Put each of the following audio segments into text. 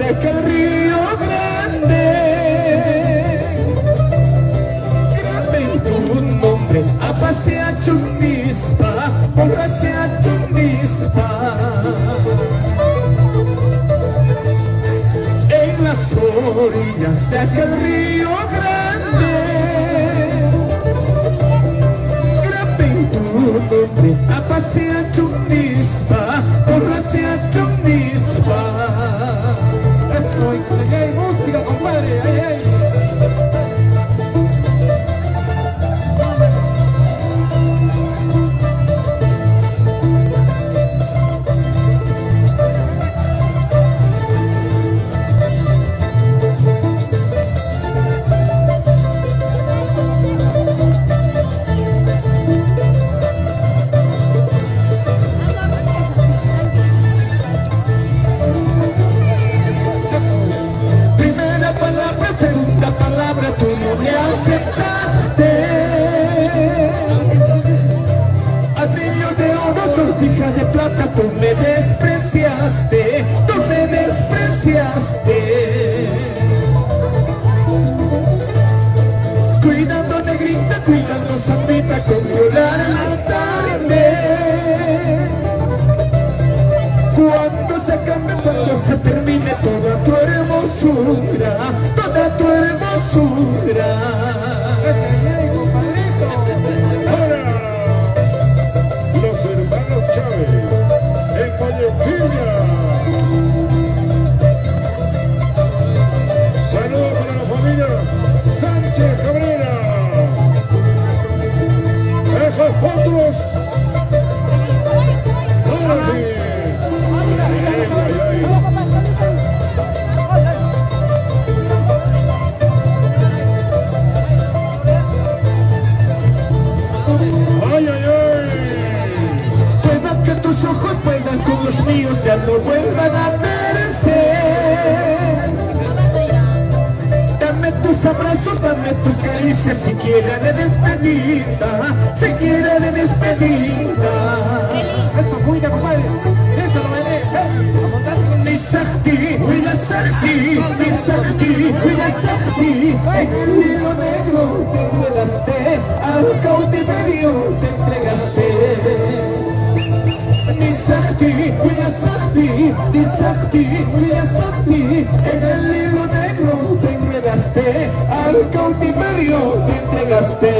de aquel Río Grande. Grabé tu nombre, Apasea Chundispa, Apasea Chundispa. En las orillas de aquel Río Grande, grabé tu nombre, Apasea Chundispa, Apasea Chundispa. Eso, ahí hay música, compadre, ahí hay. Segunda palabra, tú no me aceptaste. Anillo de oro, sortija de plata, tú me despreciaste, tú me despreciaste. Cuidando negrita, cuidando zambita, con violar las tardes. Cuando se acabe, cuando se termine toda tu hermosura, toda tu hermosura. Ahora, los hermanos Chávez, en Guayaquil. Saludos para la familia Sánchez Cabrera. Esos potros. Ahora sí. Pueda que tus ojos puedan con los míos ya no vuelvan a verse. Dame tus abrazos, dame tus caricias, siquiera de despedida, siquiera de despedida. Esto, cuida, compadre. Esto lo veré. Mi Sakti, mira Sakti, mi Sakti, mira Sakti. En el hilo negro te enredaste, al cautiverio te entregaste. Mi Sakti, mira Sakti, mi Sakti, mira Sakti. En el hilo negro te enredaste, al cautiverio te entregaste.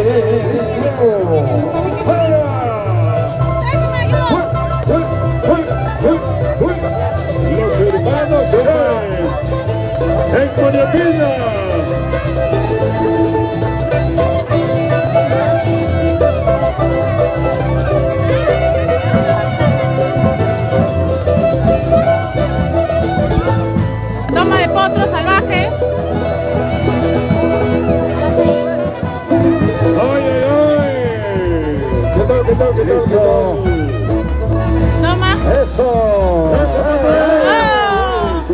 Los hermanos Chávez, en Guayaquil. Toma de potros salvajes. ¡Ay, ay, ay! ¿Qué tal, qué tal, qué tal, qué tal? Toma. ¡Eso! ¡Eso, ¡Oh!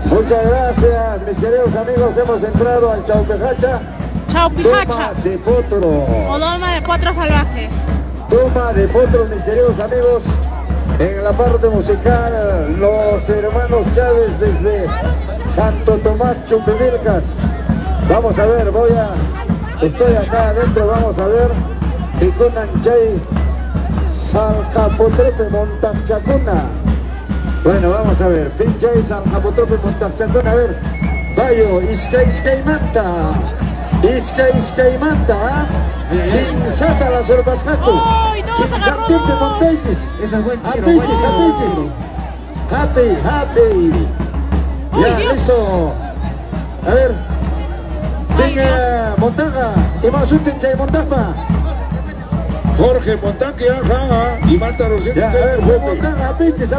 Muchas gracias, mis queridos amigos. Hemos entrado al Chaupejacha. Chao, Toma pijacha. de potro. O doma de potro salvaje. Toma de potro, mis queridos amigos. En la parte musical, los hermanos Chávez desde Santo Tomás, Chumbivilcas. Vamos a ver, estoy acá adentro, vamos a ver. Ticunanchay, Salcapotrepe, Montachacuna. Bueno, vamos a ver. Pinchay, Salcapotrepe, Montachacuna. A ver. Bayo, Iscaimanta. Iscaimanta. Kinsata, las Orbascaco. ¡Ay, no! ¡Se agarró Kinsatinte, dos! Montesis. Ese es buen tiro, Apichis, apichis. Happy. Ya, ¡Ay, Dios! listo. A ver. Ay, Tenga Montaga. Y más un Tinchay Montaga. Jorge Montanque, ajá, y mata los Ya, a ver, fue Montaga, apichis.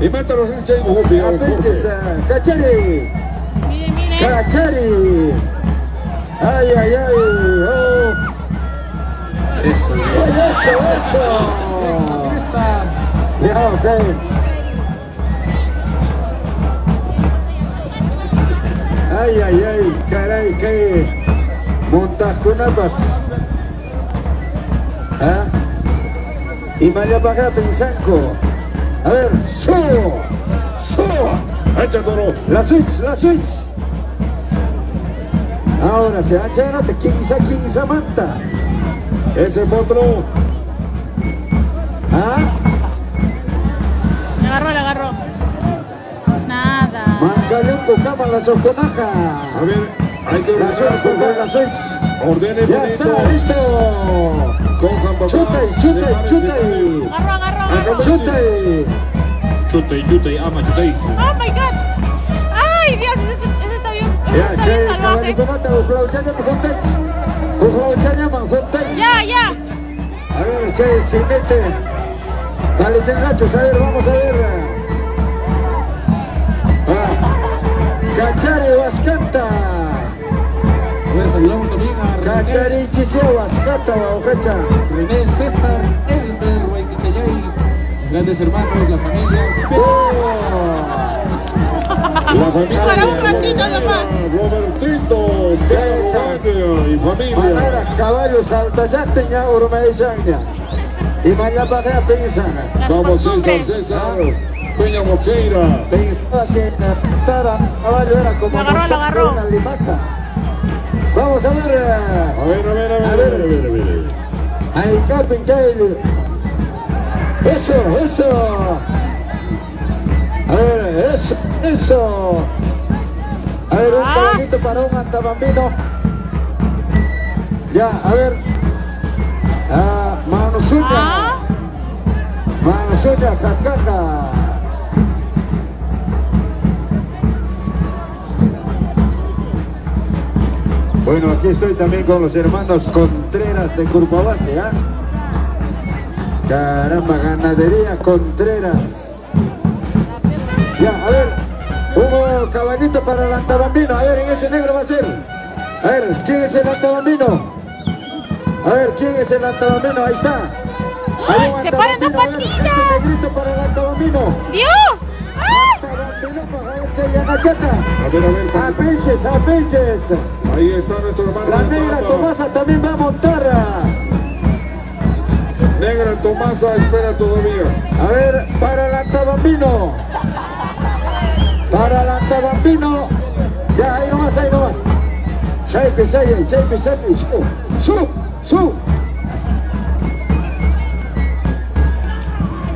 y mata los indios. Apichis, Cachari. Miren, miren. Cachari. Ay. Oh. Eso, Eso. Ya, ok. Ay, caray, que Montacunapas. ¿Ah? Y María Pagá, Pensanco. A ver, subo. Echa toro. La switch. Ahora se ancha adelante. ¿Quién manta? Ese potro. ¿Ah? Le agarró. Nada. Mándale un cocama a la soconaja. A ver, hay que La ordenar. switch. Ordene Ya bonito. está, listo. Cojan papás. Chute. Agarró. Chute, ama, chute. Oh my god. Ay, Dios, ese está bien. Ese Ya, está che, bien salvaje. caballo mata, ujlauchanya manjontech. Ya. A ver, che, jinete. Dale, chengachos, a ver, vamos a ver. Cachare Vascanta. A ver, saludamos también a René, Cachari Chiseo Vascanta, Baucacha. René César Elmer Huayquichayay, grandes hermanos, la familia. La familia. Para un ratito nomás. Robertito, Pedro y familia. Manara, caballos, altayateña, urmeillaña. Y Mayapagea, Peñizana. Las Vamos, costumbres. César. Peña Moqueira. Pensaba que Tara, caballo era como Lo agarró. una limaca. Vamos a ver. A ver. Ahí Captain Kyle. Eso. A ver, eso. A ver, un caballito para un antabambino. Ya, a ver. Manusuña. Manusuña, Cacaja. Bueno, aquí estoy también con los hermanos Contreras de Curpabate, ¿ah? Caramba, ganadería Contreras. Ya, a ver, un caballito para el antabambino. A ver, en ese negro va a ser. A ver, ¿quién es el antabambino? A ver, ¿quién es el antabambino? Ahí está. Hay un ¡Se paran dos antabambino, a ver, patitas! ese negrito para el antabambino. ¡Dios! Antabambino para el Chayanachaca. A ver. A pinches. Ahí está nuestro hermano. La negra Tomasa también va a montar. Negra Tomasa espera todavía. A ver, para el antabambino. Para el antabambino. Ya, ahí nomás. Chaipe, su.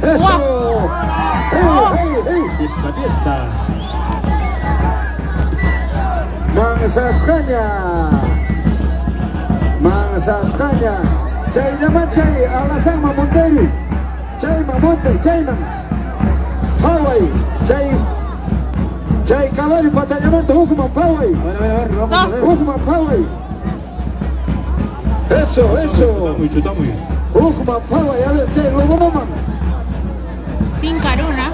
Eso. Hey. Fiesta. Mansascaña. Chay, alasan mamonteri. Chayman. Hawaii. Chay caballo patallamiento, Hukuman Hawaii. A ver, vamos a ver. Hukuman Hawaii. Eso. Chutamos. Hukuman Hawaii, a ver, Chay, luego maman. Sin caruna.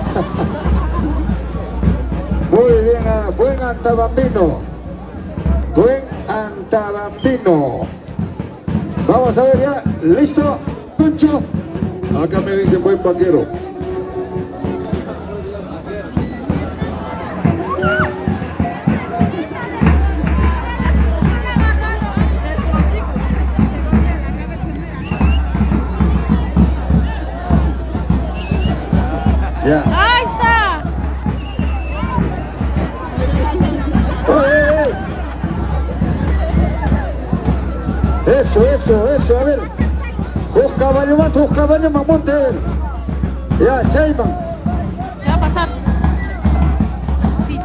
Muy bien, buen antabambino. Vamos a ver ya, listo, Tuncho. Acá me dice buen vaquero. Ya. ¡Ahí está! Eso, a ver. Un caballo más, monte. Ya, Chayman. Se va a pasar. Así.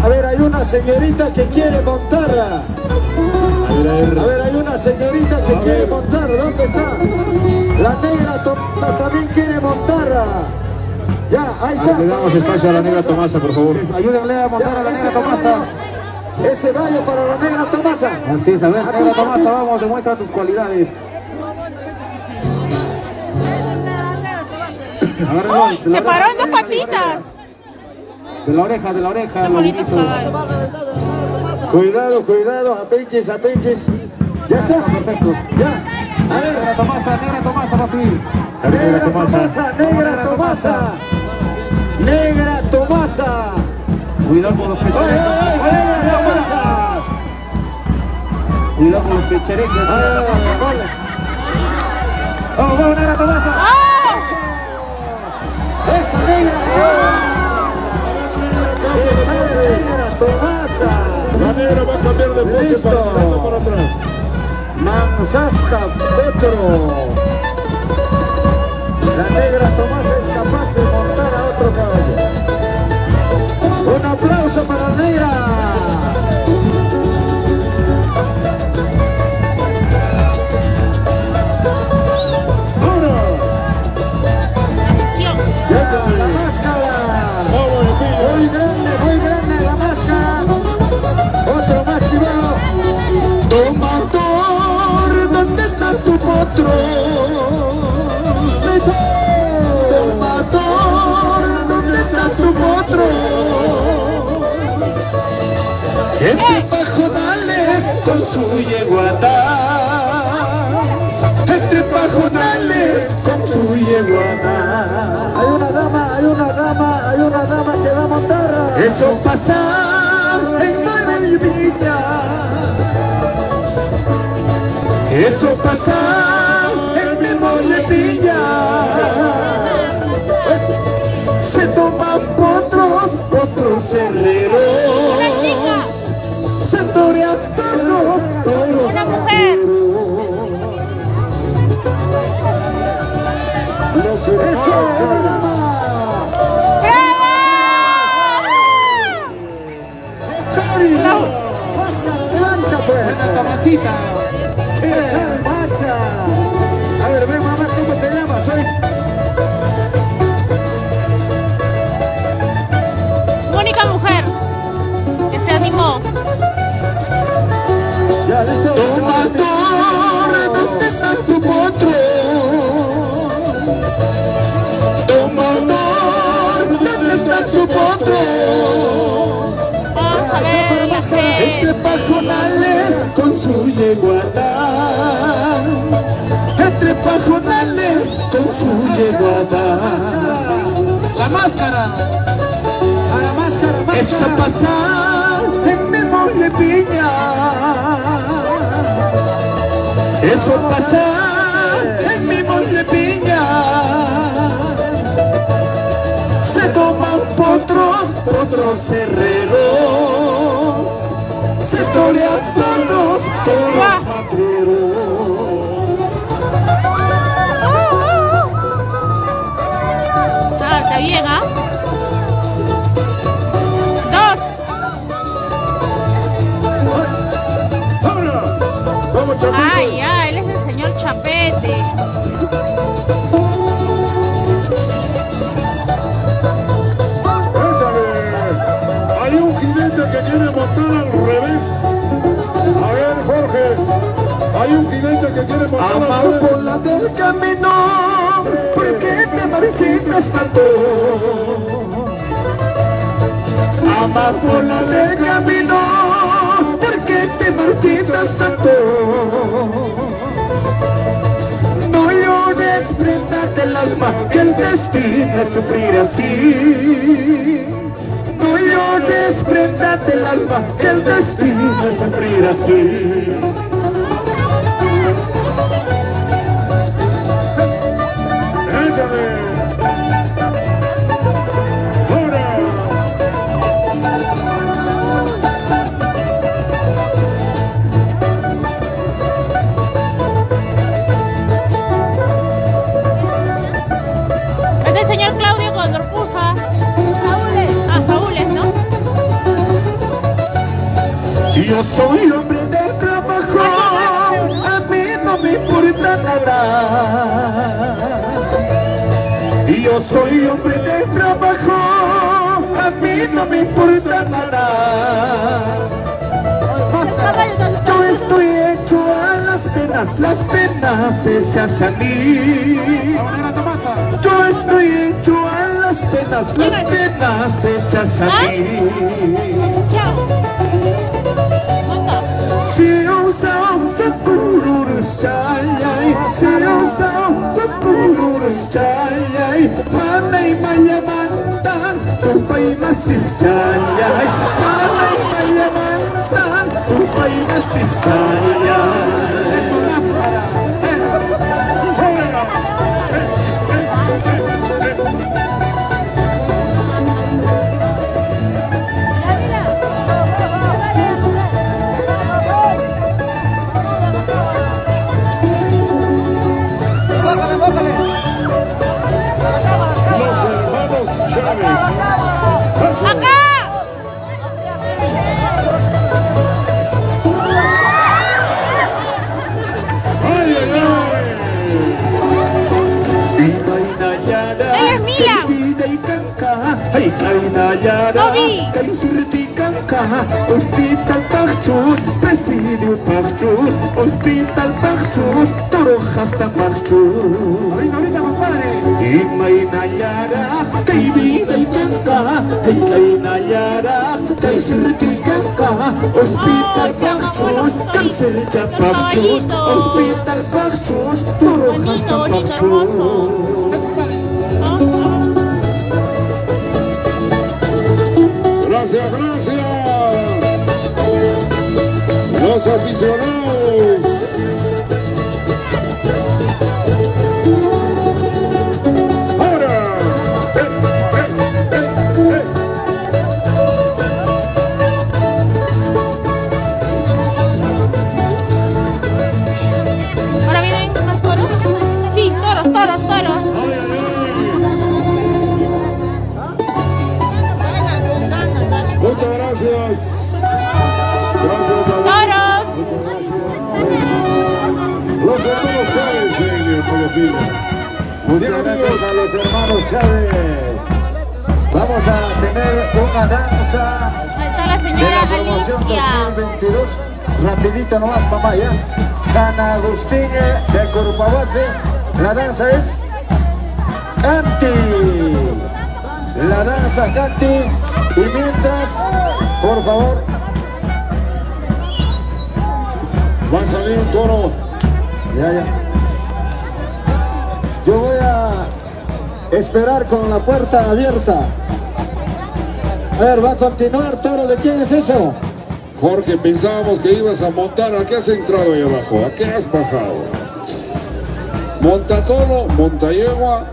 A ver, hay una señorita que quiere montar. A ver, hay una señorita que quiere montar. ¿Dónde está? La negra Tomasa también quiere montar. Ya, ahí está. Le damos espacio a la negra Tomasa, por favor. Ayúdenle a montar a la negra Tomasa. Ese gallo para la negra Tomasa. Así es, a ver, negra Tomasa, vamos, demuestra tus cualidades. Agárrenlo, de la Se paró en oreja. dos patitas. De la oreja, Qué lo bonitos bonito. caballos. Cuidado, a pinches. Ya está. Perfecto. Ya. A ver, Negra Tomasa va a subir. negra Tomasa. Cuidado con los pechereques. Negra Tomasa. Cuidado con los pechereques. Ah, Vamos, negra Tomasa. ¡Oh! ¡Esa negra! ¡Negra Tomasa! La negra va a cambiar de pose Listo. para atrás. Manzasca Petro. La negra Tomasa es capaz de montar a otro caballo. Un aplauso para la negra. Transición. La máscara. Muy grande la máscara. Otro más chivolo. Tomador, ¿dónde está tu potro? Tomador, ¿dónde está tu potro? Entre pajonales con su yeguada. Entre pajonales con su yeguada. Hay una dama que va a montar. Eso pasa en Maravilla. Eso pasa en mi moletilla. Se toman potros herreros. Una chica. Se torean toros. Una mujer. Los hermanos. ¡Bravo! Máscara, levanta pues. Buena Tomasita. Marcha. A ver, ven mamá, ¿cómo te llamas? Soy... Única mujer que se animó. Ya, listo. Tomador, ¿dónde está tu potro? Tomador, ¿dónde está tu potro? Vamos a ver la Entre gente. pajonales con su yeguada. Entre pajonales con su yeguada. La máscara. A la máscara, Esa pasa en mi mole piña. Eso pasa en mi mole piña. Se toman potros herreros. Se torean toros matreros. Está bien, ¿ah? Dos. ¡Vámonos! ¡Vamos, Chapito! Ay, ya, él es el señor Chapete. ¡Échale! Hay un jinete que quiere montar al revés. A ver, Jorge. Hay un jinete que quiere montar al Amapola revés. del camino, ¿por qué te marchitas tanto? Amapola del camino, ¿por qué te marchitas tanto? No llores, prenda del alma, que el destino es sufrir así. No llores, prenda del alma, que el destino es sufrir así. ¡Échale! ¡Ahora! Es el señor Claudio Condorpuza. Saúles, ¿no? Yo soy hombre de trabajo, a mí no me importa nada. Yo soy hombre de trabajo, a mí no me importa nada. Yo estoy hecho a las penas hechas a mí. Yo estoy hecho a las penas hechas a mí. Chao. Monta. Si usam sepulurus chayay, si usam sepulurus chayay, panay mayamantan, upay masis chayay, panay mayamantan, upay masis chayay. Chávez. Eso. ¡Acá! ¡Ay, ay, ay! Él es Mila. Ay, Kainayara, Obi. kay surtikan ka. Hospital Pachus, Presidio Pachus, Hospital Pachus, Toro hasta Pachus. Ahorita, compadre. Y Mainayara, kay vida y canca. Ay, Kainayara, kay surtikan ka. Hospital Ay, se acabó Pachus, los cáncer ya Pachus, caballito. Hospital Pachus, Toro Bonito, hasta bonito, Pachus. hermoso. Gracias, gracias. Los aficionados. Ahora. ¿Ahora vienen más toros? Sí, toros, toros, toros. Ay, ay, ay. Muchas gracias. Gracias a ¡Toros! los hermanos Chávez en el Colombia. Muchas gracias a los hermanos Chávez. Vamos a tener una danza Ahí está la de señora la promoción Alicia. 2022. Rapidito nomás, mamá, ya. San Agustín de Curpabase. La danza es Canti. La danza Canti. Y mientras, por favor, Va a salir un toro. ya. Yo voy a esperar con la puerta abierta. A ver, va a continuar, toro. ¿De quién es eso? Jorge, pensábamos que ibas a montar. ¿A qué has entrado ahí abajo? ¿A qué has bajado? ¿Monta toro? ¿Monta yegua?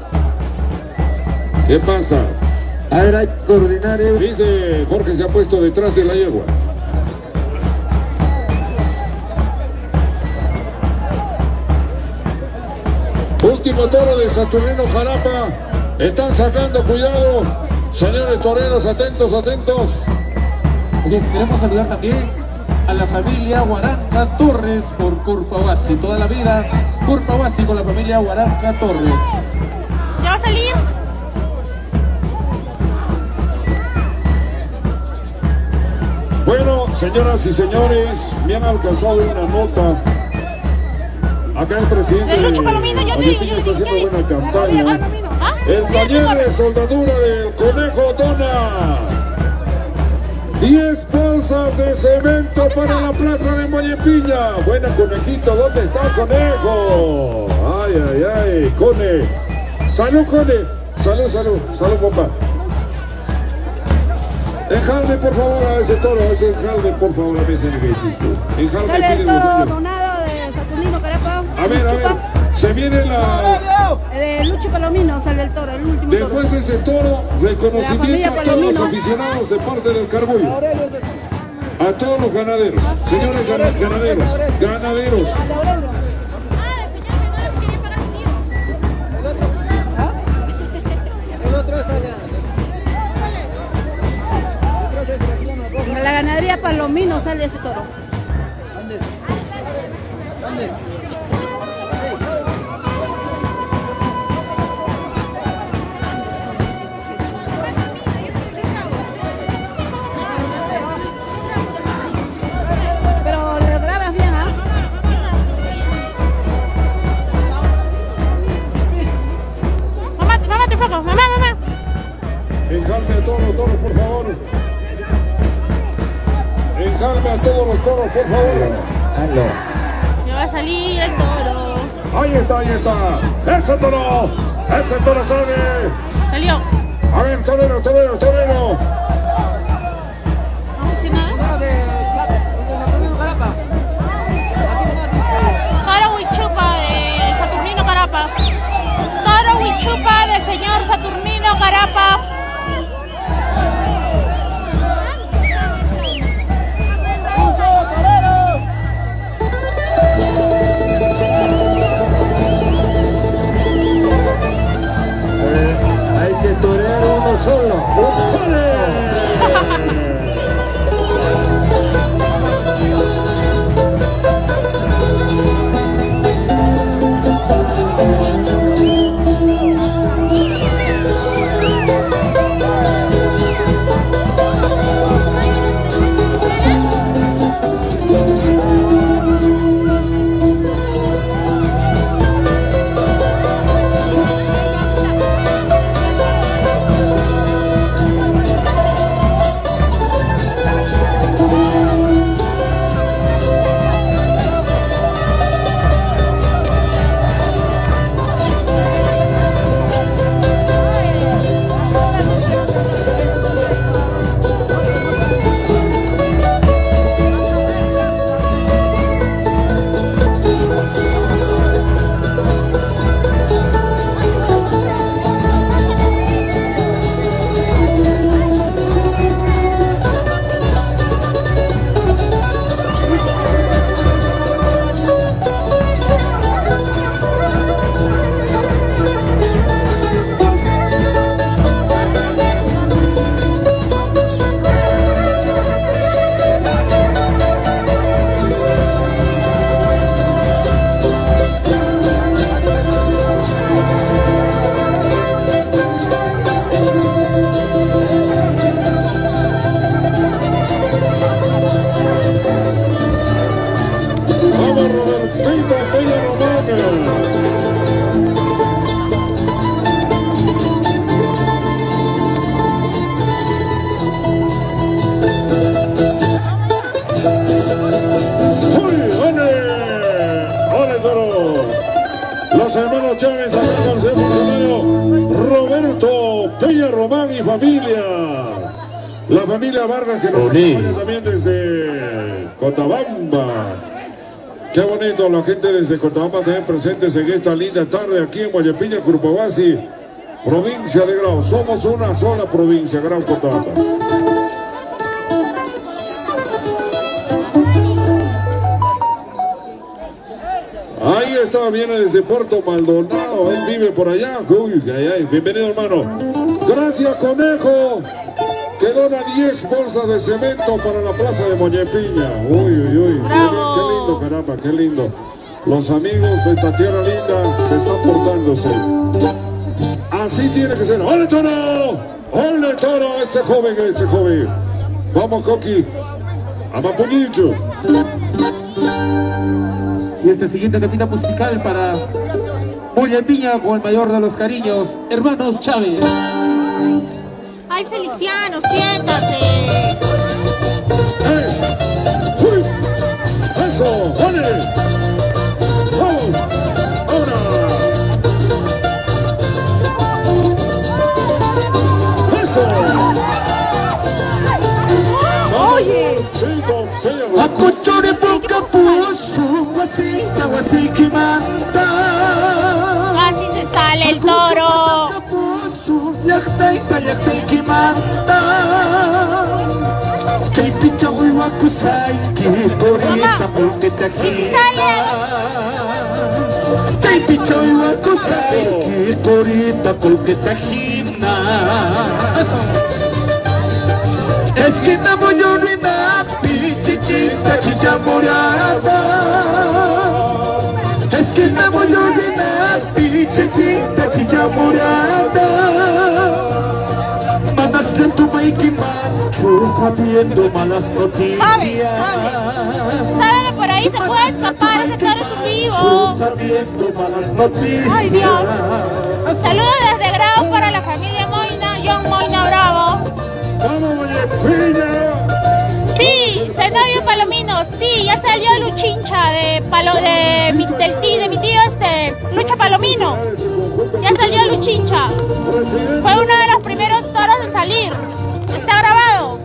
¿Qué pasa? A ver, hay que coordinar. Dice Jorge se ha puesto detrás de la yegua. Último toro de Saturnino Jarapa. Están sacando, cuidado. Señores toreros, atentos, atentos. Bien, queremos saludar también a la familia Guaranca Torres por Curpawasi. Toda la vida, Curpawasi con la familia Guaranca Torres. ¿Ya va a salir? Bueno, señoras y señores, me han alcanzado una nota. Acá el presidente El Lucho Palomino, yo te digo, Agustín yo está te digo, haciendo ¿qué buena dice? campaña. ¿Ah? El taller de soldadura del Conejo dona 10 bolsas de cemento para la plaza de Mollepiña. Buena, Conejito, ¿dónde está Conejo? Ay, ay, ay, Cone. Salud, Cone. Salud, salud, salud, papá. Enjalme, por favor, a ese toro, a ese enjalme, por favor, a ese negrito. Enjalme, Sale el pide toro los niños. donado de Saturnino Carapa. A ver, se viene la... De Lucho Palomino sale el toro, el último toro. Después de ese toro, La reconocimiento familia a todos los Palomino. aficionados de parte del Carbullo. A todos los ganaderos. Señores ganaderos, ganaderos. En la ganadería Palomino sale ese toro. Pero le grabas bien, ¿ah? Mamá, mamá, te foco. Mamá, mamá. Enjalme a todos los toros, por favor. Enjalme a todos los toros, por favor. Hazlo. Ya va a salir el toro. Ahí está, ahí está. ¡Ese toro! ¡Ese toro sale! Salió. A ver, torero, torero, torero. ¿No dice nada? Toro Huichupa de Saturnino Carapa. Toro Huichupa del señor Saturnino Carapa. Hay que torear unos solo. Los hermanos Chávez, Roberto, Peña Román y familia. La familia Vargas que nos acompaña también desde Cotabamba. Qué bonito, la gente desde Cotabamba también presentes en esta linda tarde aquí en Guayapiña, Curupawasi, provincia de Grau. Somos una sola provincia, Grau Cotabamba. Ahí está, viene desde Puerto Maldonado, él vive por allá. Uy, ay, bienvenido hermano. Gracias Conejo, que dona 10 bolsas de cemento para la plaza de Moñepiña. Uy, uy, uy. ¡Bravo! Qué lindo, caramba, qué lindo. Los amigos de esta tierra linda se están portándose. Así tiene que ser. ¡Ole Toro! ¡Ole Toro! Ese joven, ese joven. Vamos, Coqui. A Mapuñito. Y este siguiente temita musical para Moñepiña con el mayor de los cariños, hermanos Chávez. Ay, Feliciano, siéntate. ¡Uy! ¡Eso! ¡Ole! ¡Vamos! ¡Ahora! ¡Eso! Oye. Apochore poca puso, guasita, guasiquimanta. Casi se sale el toro. Yachtaita, yachtaikimanta. Chay picha huihuacusay, que corita porque te ¿Y si sale? Chay picha huihuacusay, que corita porque te agina. Esquina moñonina, pichichita, chicha morada. Esquina moñonina, pichichita, chicha morada. Mandaste tu maiki macho, sabiendo malas noticias. ¿Sabe que por ahí se puede escapar? Ese toro es un vivo. Sabiendo malas noticias. Ay, Dios. Saludos desde Grau para la familia Moina, John Moina Bravo. ¡Vamos, Moñepiña! Sí, Zenobio Palomino, sí, ya salió Luchincha de mi tío Lucha Palomino. Ya salió Luchincha. Fue uno de los primeros toros en salir. Está grabado.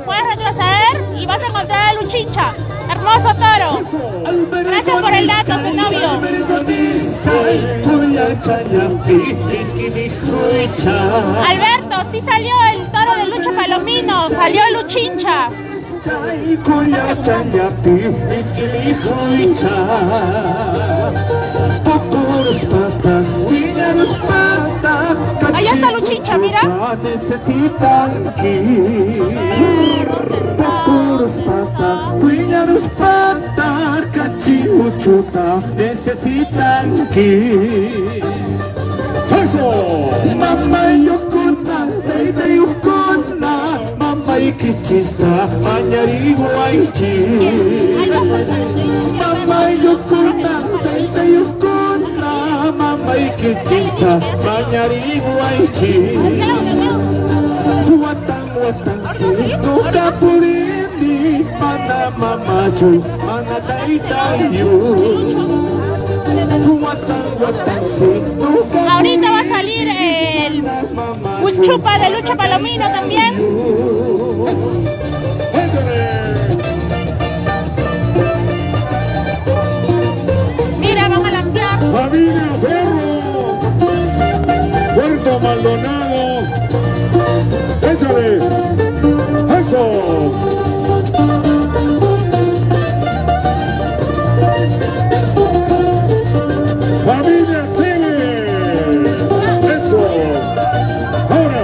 Puedes retroceder y vas a encontrar a Luchincha. Hermoso toro. Gracias por el dato, Zenobio. Alberto, sí salió el toro de Lucha Palomino. Salió Luchincha. Ay, ya está Luchincha, mira. Necesitan que puros pata, cuidados pata, cachimuchuta, necesitan que ¡Eso! Mama yokona, baby yokona, mama ikichista, mañari guaychi. Mama yokona, baby yokona, mama ikichista, mañari guaychi. Watan nuka purindi, mana mamachu, mana taitayu. Ahorita va a salir el chupa de Lucha Palomino también. Mira, van a lanzar. Familia Ferro, Puerto Maldonado, échale, eso. Familia Tele, eso. Ahora,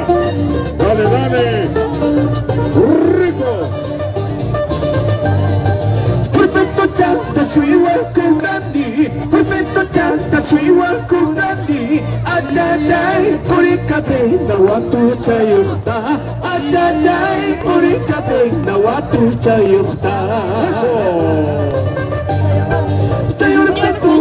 dale, rico. Perfecto chanta, soy igual con Randy. Perfecto chanta, soy igual con Randy. Ayayay, porikate, nawatu chayuhta. Ayayay, porikate, nawatu chayuhta. Chayor petu,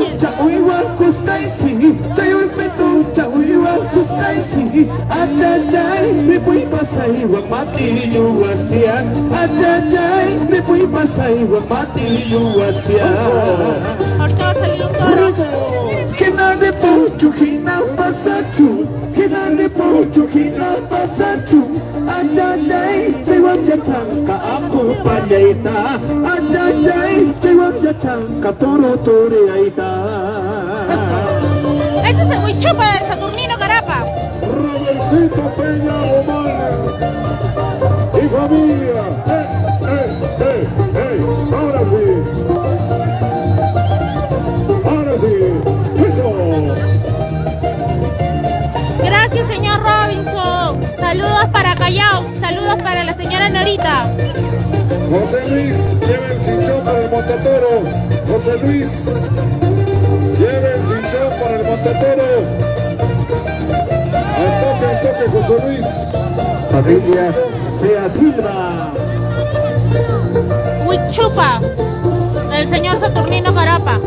igual kustaisi. Chayor petu, igual kustaisi. Ayayay, me voy pasay, wamati yuwasian. Ayayay, me voy pasay, wamati yuwasian. Ahorita va a salir un toro. Kinane pocho, hina pasachu. Kinane pocho, hina pasachu. Ayayay, taiwan ya chanka, ako payaita. Ayayay, taiwan ya chanka, toro tore aita. Ese es el Huichupa de Saturnino Carapa. Robertito Peña Omar y familia. Ahora sí. Ahora sí. Eso. Gracias, señor Robinson. Saludos para Callao. Saludos para la señora Norita. José Luis, lleva el cinchón para el Montatoro. José Luis, lleva el cinchón para el Montatoro. Al toque, José Luis. Familia Sea Silva. Huichupa del señor Saturnino Carapa.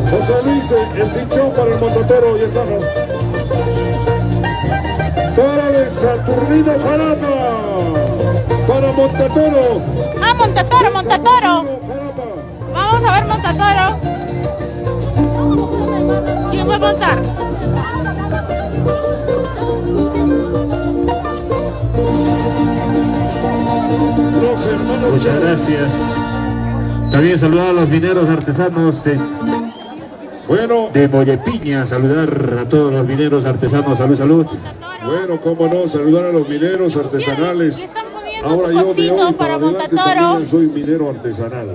José Luis, el cinchón para el Montatoro y esa para el Saturnino Jarapa. Para Montatoro. Ah, Montatoro, Montatoro. Jarapa. Vamos a ver Montatoro. ¿Quién va a montar? Los hermanos. Muchas gracias. También saludar a los mineros artesanos Bueno, de Mollepiña, saludar a todos los mineros artesanos, salud. bueno, cómo no, saludar a los mineros artesanales. Le están poniendo Ahora su yo de cosito hoy para adelante Montatoro. también soy minero artesanal.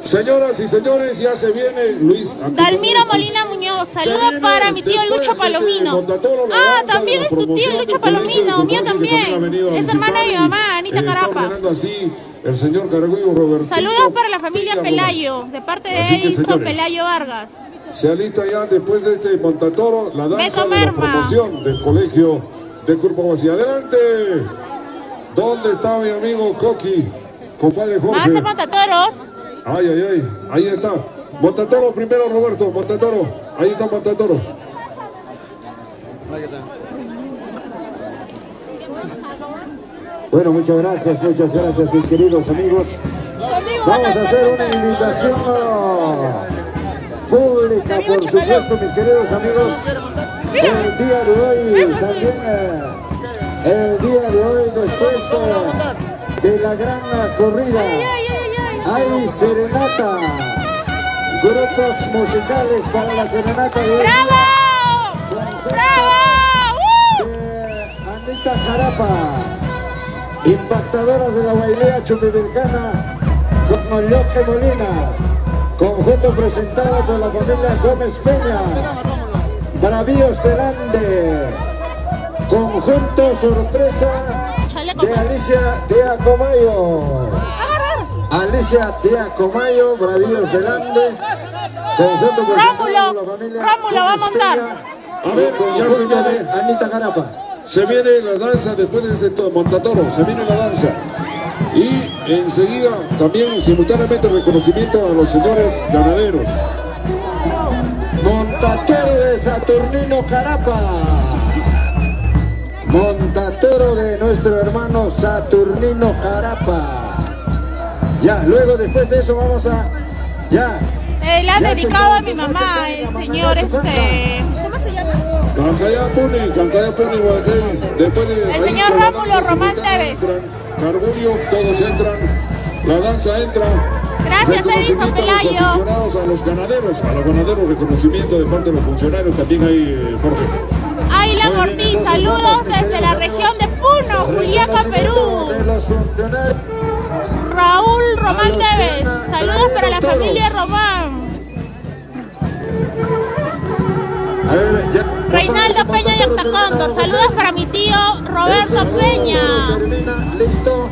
Señoras y señores, ya se viene Luis. Dalmiro Molina Muñoz, saludos para mi tío Lucho Palomino. Ah, también es tu tío Lucho Palomino, mío también. Es hermana de mi mamá, Anita Carapa. Así el señor Caragüillo Roberto. Saludos para la familia Pelayo, de parte de Así que, Edison señores, Pelayo Vargas. se alista ya después de este Montatoro la danza Beto de la Merma. promoción del colegio de Curpavasí. Adelante. ¿Dónde está mi amigo Coqui? Compadre Más Jorge. de Montatoros. Ay, ahí está. Montatoro primero, Roberto, Montatoro. Ahí está Montatoro. Bueno, muchas gracias, mis queridos amigos. Vamos a hacer una invitación pública, por supuesto, mis queridos amigos. El día de hoy, también, el día de hoy, después de la gran corrida, hay serenata, grupos musicales para la serenata de hoy. ¡Bravo! ¡Bravo! Han Anita Jarapa, impactadoras de la bailea Chuquivilcana con Olloque Molina, conjunto presentado por la familia Gómez Peña, Bravíos del Ande, conjunto sorpresa de Alicia Teacomayo. Alicia Teacomayo, Bravíos del Ande, conjunto presentado por la familia Rómulo va a montar. A ver, ya se viene, Anita Jarapa. se viene la danza después de este montatoro, se viene la danza. Y enseguida también simultáneamente reconocimiento a los señores ganaderos. Montatoro de Saturnino Carapa. Montatoro de nuestro hermano Saturnino Carapa. Ya, luego después de eso vamos a... Ya. Le han dedicado a mi mamá, el señor ¿cómo se llama? Cancaya Puni, Guayaquil. Después de... El señor Rómulo Román Tevez. Carbullo, todos entran. La danza entra. Gracias, Edison Reconocimiento a los Pelayo. aficionados, a los ganaderos, reconocimiento de parte de los funcionarios, también hay Jorge. Ayla Ortiz, saludos desde la región de Puno, Juliaca, Perú. De los funcionarios. Raúl Román Tevez, saludos para la familia Román. A ver, ya. Reinaldo Peña y Octacondo, saludos para mi tío Roberto Peña. Termina, listo.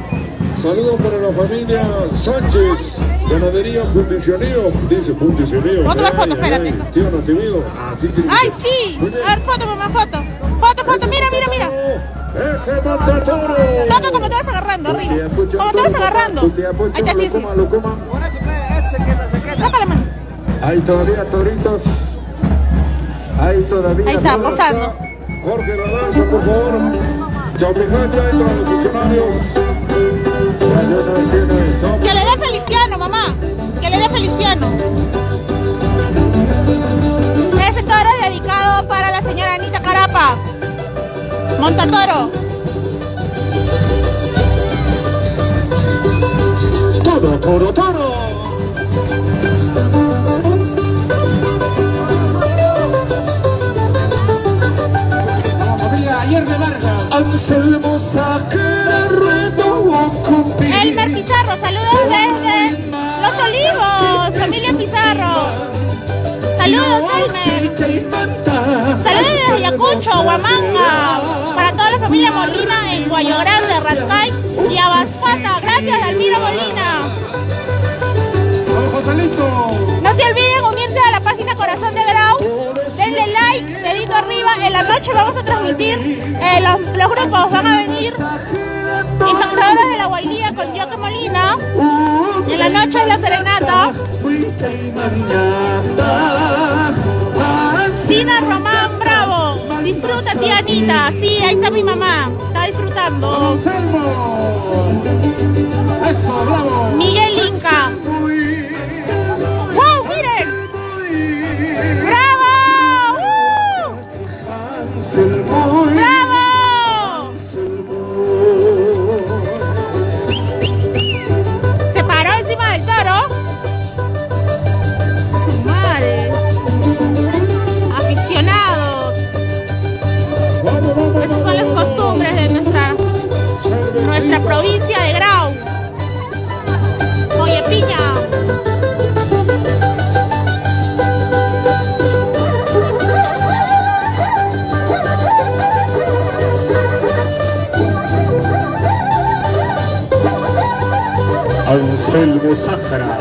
Saludos para la familia Sánchez, ganadería Fundicionío, dice Fundicionío. Otra foto, espérate. Tío Natividad, así que... ¡Ay, sí! Muy bien. A ver, foto, mamá, foto. Foto, mira. ¡Ese montatoro! Toca como te vas agarrando, arriba. Como te vas agarrando. Ahí está, sí. Saca la mano. Hay todavía toritos. Hay todavía. Ahí está, toros. posando. Jorge, la danza, por favor. Chaupijacha, entra los funcionarios. Ya yo no entiendo eso. Que le dé Feliciano, mamá. Que le dé Feliciano. Ese toro es dedicado para la señora Anita Carapa. Montatoro. Toro. Familia Ayer de Vargas. Anselmo saca ruedo cumplir. Elmer Pizarro, saludos desde Los Olivos. Familia Pizarro. Saludos, Elmer. Saludos desde Ayacucho, Huamanga. Para toda la familia Molina en Guayo Grande, Rascay y Abascuata. Gracias, Almiro Molina. Vamos, Joselito. No se olviden unirse a la página Corazón de Grau. Denle like, dedito arriba. En la noche vamos a transmitir. Los grupos van a venir. Impactadores de la Guailía con Yoke Molina. Y en la noche es la serenata. Sina Román Bravo. Disfruta, tía Anita. Sí, ahí está mi mamá. Está disfrutando. Anselmo. Eso, bravo. Miguel Inca. ¡Wow! ¡Miren! ¡Bravo! ¡Bravo! Se paró encima del toro. Su madre. Aficionados. Esas son las costumbres de nuestra provincia de Grau. Oye, piña. Anselmo Sájara.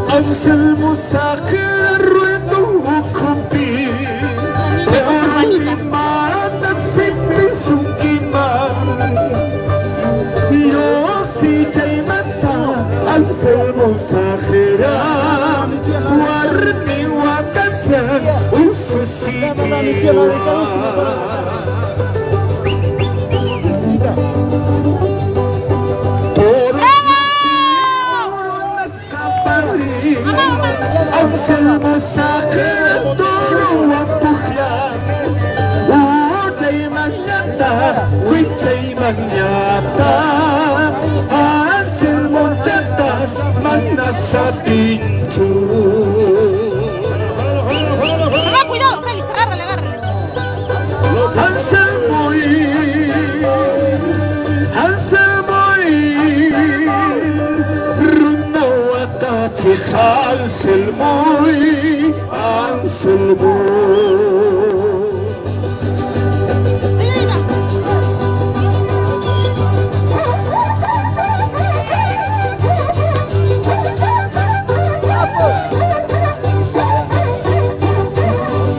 Anselmo Sájara ruedo cumplir. Familia con su hermanita. Anselmo Sájara warni wakasa ususiki Anselmo Sájara toro wapuhya Uday manyata, wichay manyata satinchu. Mamá, cuidado, Félix, agárrale, agárrale. Anselmoy, rumbo a Tachi, Anselmoy.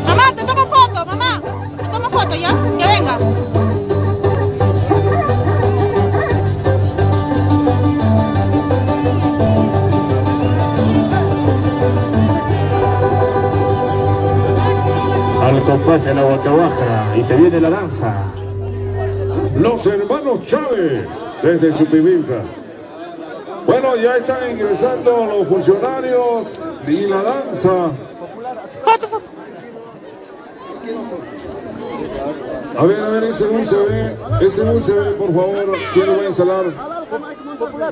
Mamá, te tomo foto, mamá. Te tomo foto, ¿ya? Que venga. Al compás de la bocabaja y se viene la danza. Los hermanos Chávez, desde Chupivilca. Bueno, ya están ingresando los funcionarios y la danza. Foto, foto. A ver, ese USB, por favor, ¿quién lo va a instalar?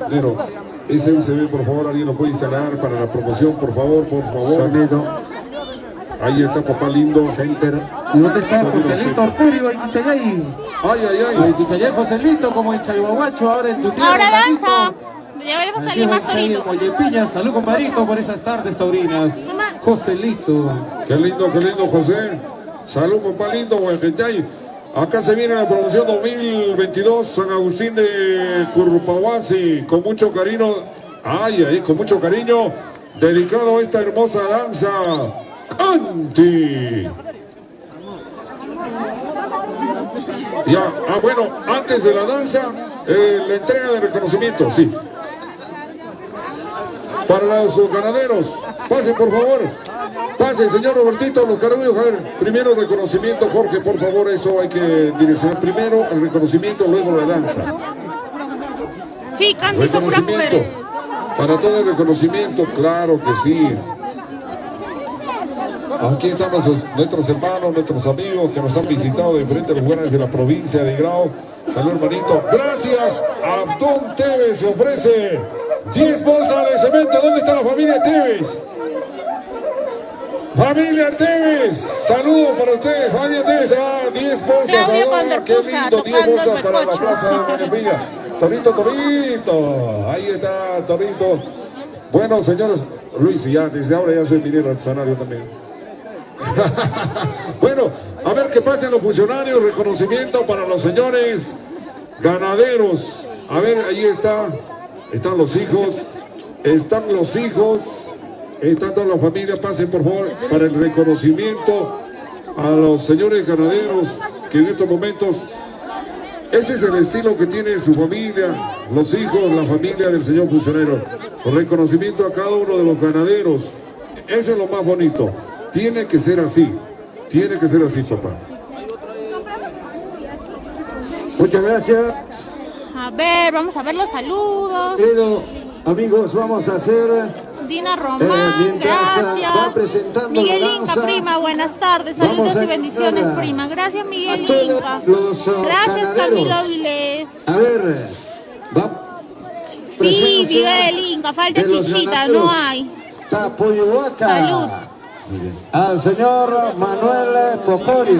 Nero, ese USB, por favor, alguien lo puede instalar para la promoción, por favor. Sonido. Ahí está papá lindo. Center. ¿Y dónde está Joselito Orturio, el Quichayay? Ay. El Quichayay Joselito como el Chayhuahuacho, ahora en tu tierra. Ahora hermanito. danza. Deberemos salir más solitos. Oye, Piña, salud compadrito por esas tardes taurinas. Mamá. Joselito. Qué lindo, José. Salud, papá lindo, Guajayay. Acá se viene la promoción 2022 San Agustín de Currupahuasi. Con mucho cariño, con mucho cariño, dedicado a esta hermosa danza. ¡Canti! Ya, bueno, antes de la danza, la entrega de reconocimiento, sí. Para los ganaderos, pase por favor. Pase, señor Robertito, los carabinerios. A ver, primero reconocimiento, Jorge, por favor, eso hay que direccionar. Primero el reconocimiento, luego la danza. Sí, Candy, son puras mujeres. Para todo el reconocimiento, claro que sí. Aquí están nuestros hermanos, nuestros amigos que nos han visitado de diferentes lugares de la provincia de Grau. Salud, hermanito. Gracias a Don Tevez, se ofrece 10 bolsas de cemento. ¿Dónde está la familia Tevez? Familia Tevez, saludos para ustedes, familia Tevez, 10 bolsas, Claudio qué lindo, 10 tocando bolsas el para la pecocho. plaza de Mañapilla. Torito, ahí está Torito. Bueno, señores, Luis, ya desde ahora ya soy minero artesanario también. Bueno, a ver qué pasen los funcionarios, reconocimiento para los señores ganaderos. A ver, ahí están los hijos, está toda la familia, pasen por favor para el reconocimiento a los señores ganaderos que en estos momentos, ese es el estilo que tiene su familia, los hijos, la familia del señor funcionario. El reconocimiento a cada uno de los ganaderos, eso es lo más bonito, tiene que ser así, papá. Muchas gracias. A ver, vamos a ver los saludos. Querido amigos, vamos a hacer Dina Román, mientras va gracias. presentando Miguel la Inca, danza, prima, buenas tardes. vamos Saludos a y bendiciones, invitar prima. Gracias, Miguel a todos Inca. los, Gracias, ganaderos. Camilo Avilés. A ver, va. Sí, presencia Miguel Inca, falta de los chichita, ganaderos. no hay. Tapoyohuaca. Salud. Al señor Manuel Popori,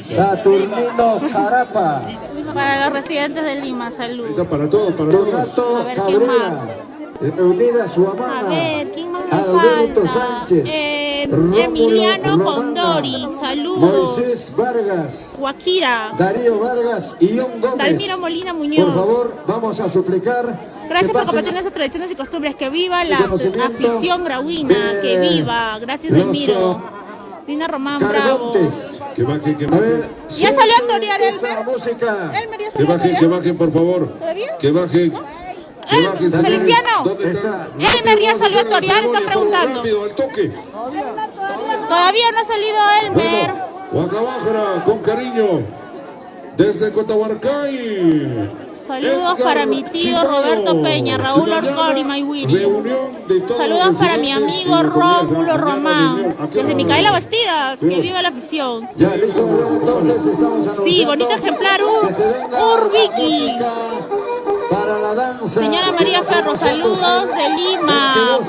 Saturnino Carapa, Para los residentes de Lima, salud. Está para todos, Donato A ver, ¿quién Cabrera, Unida su A hermana, ver, ¿quién más me Alberto falta? Sánchez, Emiliano Rómulo Condori, Romana, saludos. Moisés Vargas, Guaquira, Darío Vargas y Ion Gómez. Dalmiro Molina Por Muñoz. favor, vamos a suplicar. Gracias que por pasen compartir nuestras tradiciones y costumbres. Que viva la reconocimiento afición grauina. de Que viva. Gracias, los, Dalmiro. Dina Román, bravo. Cargontes. Que bajen, A ver, Ya salió a torear esa Elmer. música. Elmer ya que salió a bajen, torear. por favor. ¿Todavía? Que bajen. Que bajen. Feliciano. ¿Dónde está? Elmer ya salió a torear, está preguntando. Rápido, al toque. Todavía no ha salido Elmer. Bueno, Guacabajara, con cariño. Desde Cotahuarcay. Saludos para mi tío Roberto Peña, Raúl Orcori, Mayhuiri. Saludos para mi amigo Rómulo Román. Desde Micaela Bastidas, que viva la afición. Ya, listo, entonces estamos anunciando Sí, bonito ejemplar, que se venga la Urbiki. música para la danza. Señora María Ferro, saludos de Lima.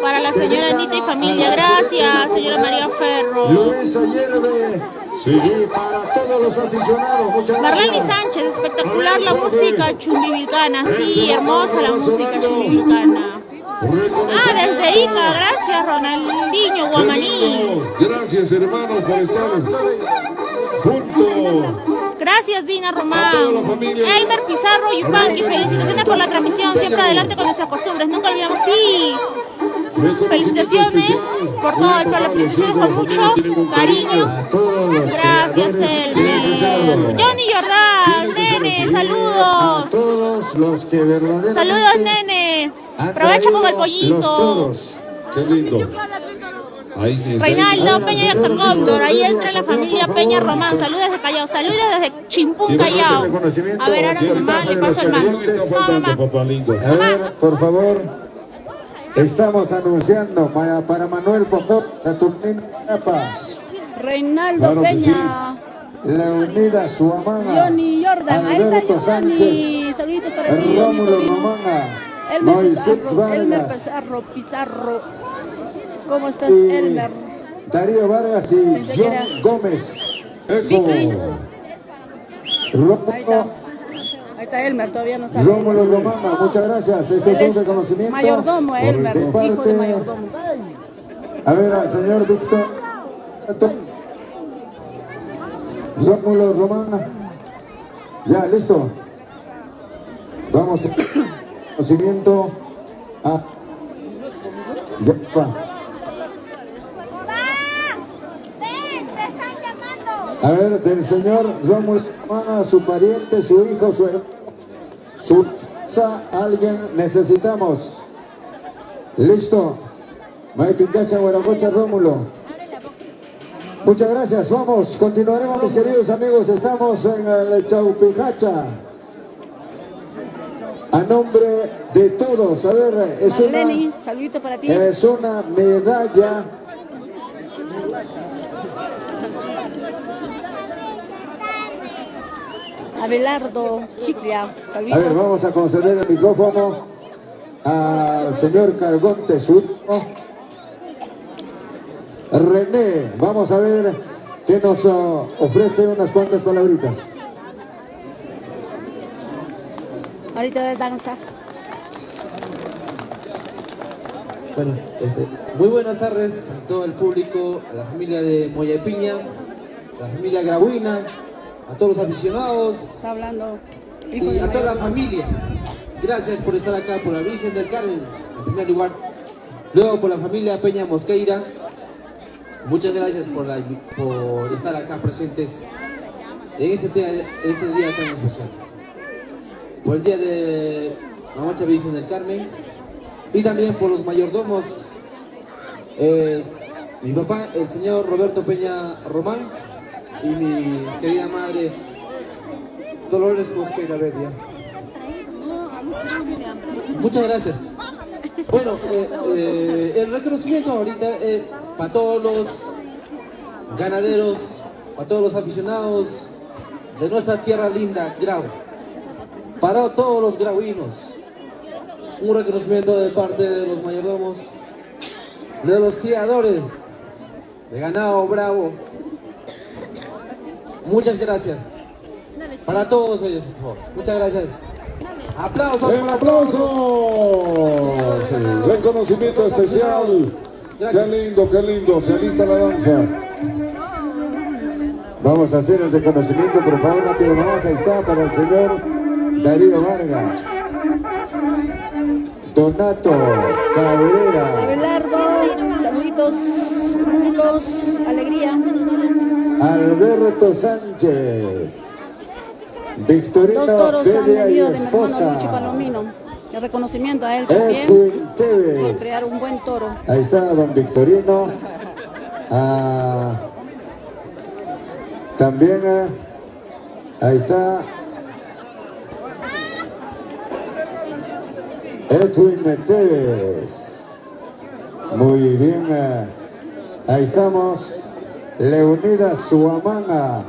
Para la señora Anita y familia, gracias, señora María Ferro. Luis Ayerbe. Sí. Y para todos los aficionados, muchas Marlene gracias. Sánchez, espectacular la música chumbivilcana, sí, hermosa la música chumbivilcana. Desde Ica, gracias Ronaldinho Guamaní. Gracias, hermano, por estar junto. Gracias Dina A toda Román. la familia. Elmer Pizarro Yupanqui, felicitaciones por la transmisión, siempre adelante con nuestras costumbres, nunca olvidamos, sí. Felicitaciones por todo el pueblo, felicitaciones con mucho cariño. A todos los Gracias Elmer. Johnny Jordán, nene, A saludos. todos los que verdaderamente Saludos nene. han Aprovecha con el traído los pollito. toros. Qué lindo. Ahí Reinaldo Peña y Héctor Cóndor, ahí entra la familia Peña Román, saludos desde Callao, saludos desde Chimpún, Callao. A ver, ahora mamá, le paso el mando. No, mamá. papá lindo. A ver, por favor, estamos anunciando para Manuel Pocot, Saturnino Capa, Reinaldo Claro que Peña. Leonida Suamana, Johnny Jordan, ahí está Alberto Sánchez, Johnny. Saluditos para ti, Johnny, Rómulo sobrino. Romana, Elmer Moisés Elmer Vargas, Pizarro. ¿Cómo estás, y Elmer? Darío Vargas y Pensé que era John Gómez. Eso. Vicky. Ahí está. Rómulo, Ahí está Elmer, todavía no sabe. Rómulo Romana, muchas gracias. Este Él es un es reconocimiento. mayordomo, Elmer, de hijo de parte- mayordomo. A ver, al señor Víctor Rómulo Romana. Ya, listo. Vamos a reconocimiento a Yapa. A ver, del señor Rómulo Romana, su pariente, su hijo, su hermano, su esposa, alguien necesitamos. Listo. Maipicasa, Guaracocha, Rómulo. Muchas gracias, vamos, continuaremos mis queridos amigos, estamos en el Chaupijacha. A nombre de todos, a ver, Marlene, saludito para ti. es una medalla. Abelardo Chiclia, A ver, saluditos. vamos a conceder el micrófono al señor Cargonte, su hijo. René, vamos a ver que nos ofrece unas cuantas palabritas. Ahorita de danza. Bueno, muy buenas tardes a todo el público, a la familia de Moyapiña, a la familia Grahuina, a todos los aficionados Está hablando. Hijo y de a toda la mayordomo. familia. Gracias por estar acá, por la Virgen del Carmen, en primer lugar. Luego por la familia Peña Mosqueira. Muchas gracias por estar acá presentes en este día tan especial. Por el día de la Macha Virgen del Carmen. Y también por los mayordomos, mi papá, el señor Roberto Peña Román, y mi querida madre, Dolores Mosqueira Bedia. Muchas gracias. Bueno, el reconocimiento ahorita para todos los ganaderos, para todos los aficionados de nuestra tierra linda, Grau. Para todos los grauinos. Un reconocimiento de parte de los mayordomos, de los criadores de ganado bravo. Muchas gracias. Para todos ellos, por favor. Muchas gracias. Aplausos. ¡Un aplauso! Sí, reconocimiento especial. Qué lindo, se alista la danza. Vamos a hacer el reconocimiento, por favor, rápido más. Ahí está para el señor Darío Vargas, Donato Cabrera, Abelardo, saluditos, rulos, alegría. Alberto Sánchez, Victorino Dos toros han Bedia y venido de mi hermano Lucho esposa, Palomino. El reconocimiento a él también Edwin por Tevez. crear un buen toro. Ahí está don Victorino. También ahí está Edwin Tevez. Muy bien. Ahí estamos. Leonida Suamana.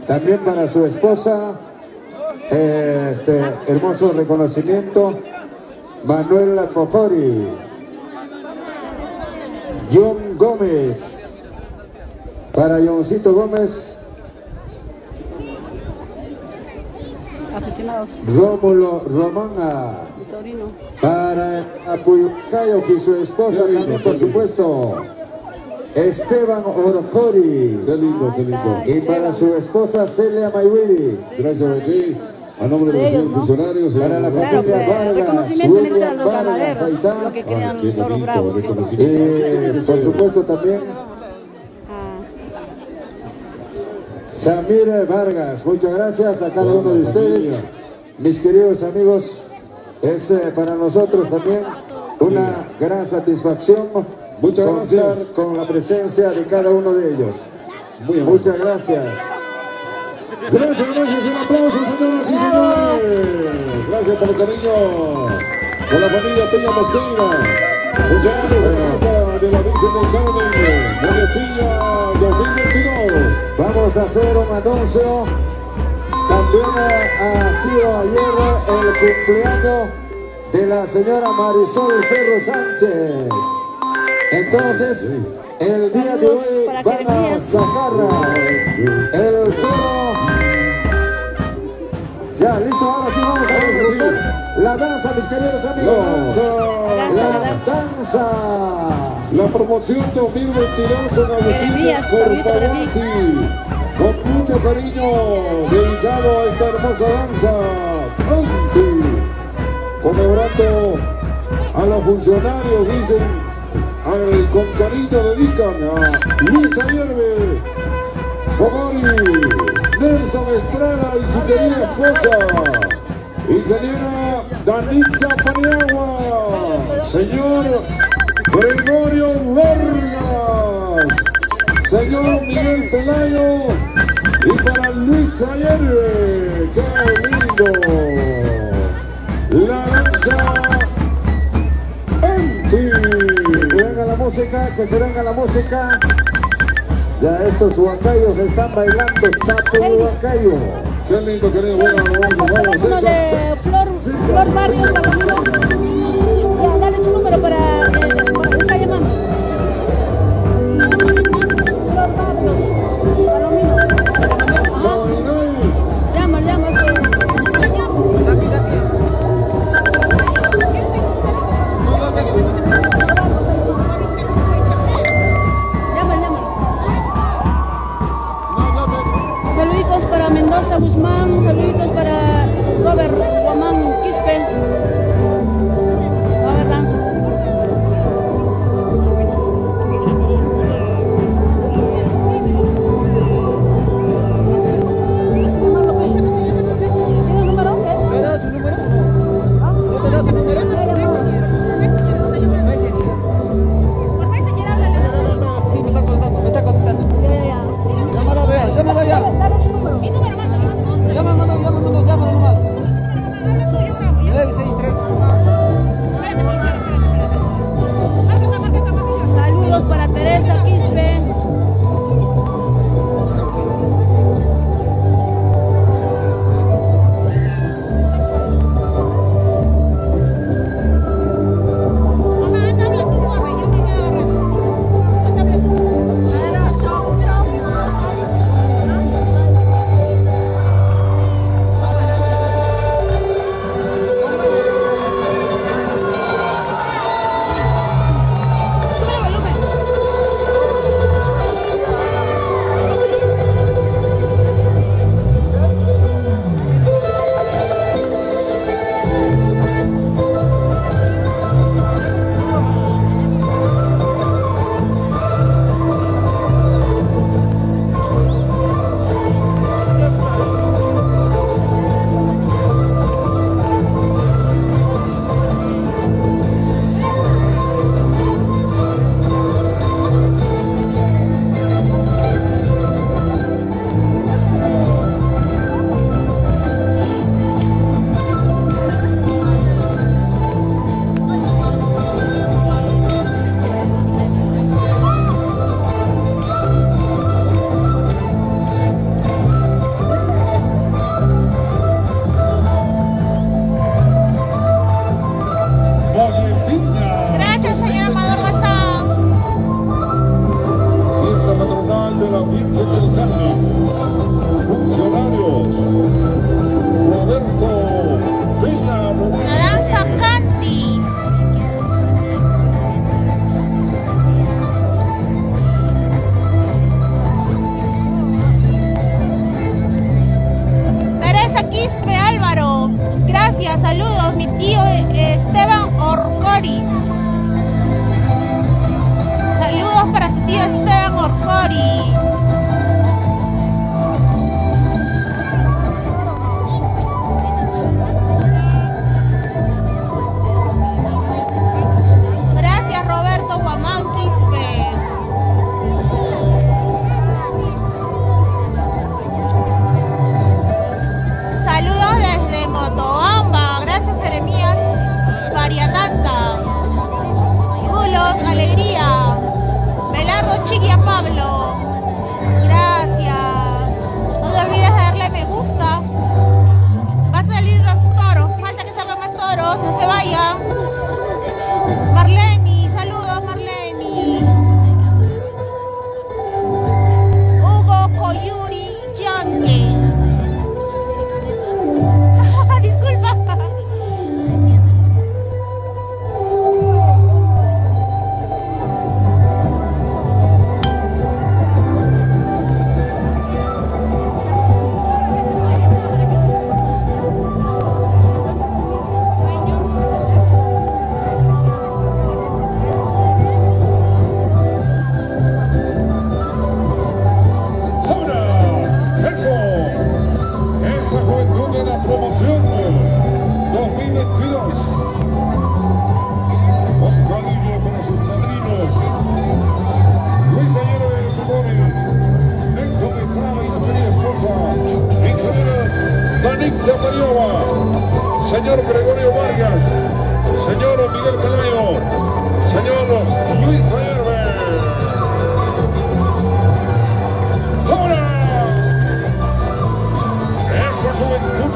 También para su esposa este hermoso reconocimiento. Manuel Mojori, John Gómez, para Johncito Gómez, Aficionados, Rómulo Romana, mi sobrino. para Apuyucayo y su esposa también, por supuesto, Esteban Orcori, Qué lindo, qué lindo. y para su esposa Celia Mayuiri. Gracias a ti. A nombre de De los ellos, ¿no? funcionarios. Para la Claro, familia pues, Vargas, reconocimiento en extra a los William Vargas, ganaderos, ahí está. lo que crean Qué los toros bonito, bravos. ¿sí o no? reconocimiento. Y por supuesto también Ah, Samir Vargas. Muchas gracias a cada uno de ustedes, mis queridos amigos. Es para nosotros también una gran satisfacción Muchas contar gracias. con la presencia de cada uno de ellos. Muy amable. Muchas gracias. Gracias, gracias, un aplauso, señoras y señores. Gracias por el cariño con la familia Peña Mosqueira. Muchas gracias de la Virgen del Carmen, Monepilla 2022. Vamos a hacer un anuncio. También ha sido ayer el cumpleaños de la señora Marisol Ferro Sánchez. Entonces, el día de Saludos hoy para van a Jeremías. sacar el toro. Ya, listo, ahora sí vamos a disfrutar la danza, mis queridos amigos. La danza. La promoción 2022 en Agustín Jeremías, saludito para ti. Corpavasi. Con mucho cariño dedicado a esta hermosa danza. Anti. Conmemorando a los funcionarios, dicen, con cariño dedican a Luisa Hierve, Fogori, Nelson Estrada y su querida esposa, ingeniera Danitza Paniagua, señor Gregorio Vargas, señor Miguel Pelayo y para Luisa Hierve. ¡Qué lindo! La danza Que se venga la música, que se venga la música. Ya estos huacayos están bailando tapo de huacayo. Qué lindo, qué lindo. Bueno, vamos, uno de Flor Barrios, Palomino. Ya, dale tu número para. Está llamando. Flor Barrios, Palomino. Ajá. Llama. Llama. Saluditos para Mendoza Guzmán, saluditos para Robert Guamán Quispe. provincia de Paniagua, señor Gregorio Vargas, señor Miguel Pelayo, señor Luis Ayerbe. ¡Ahora! Esa juventud.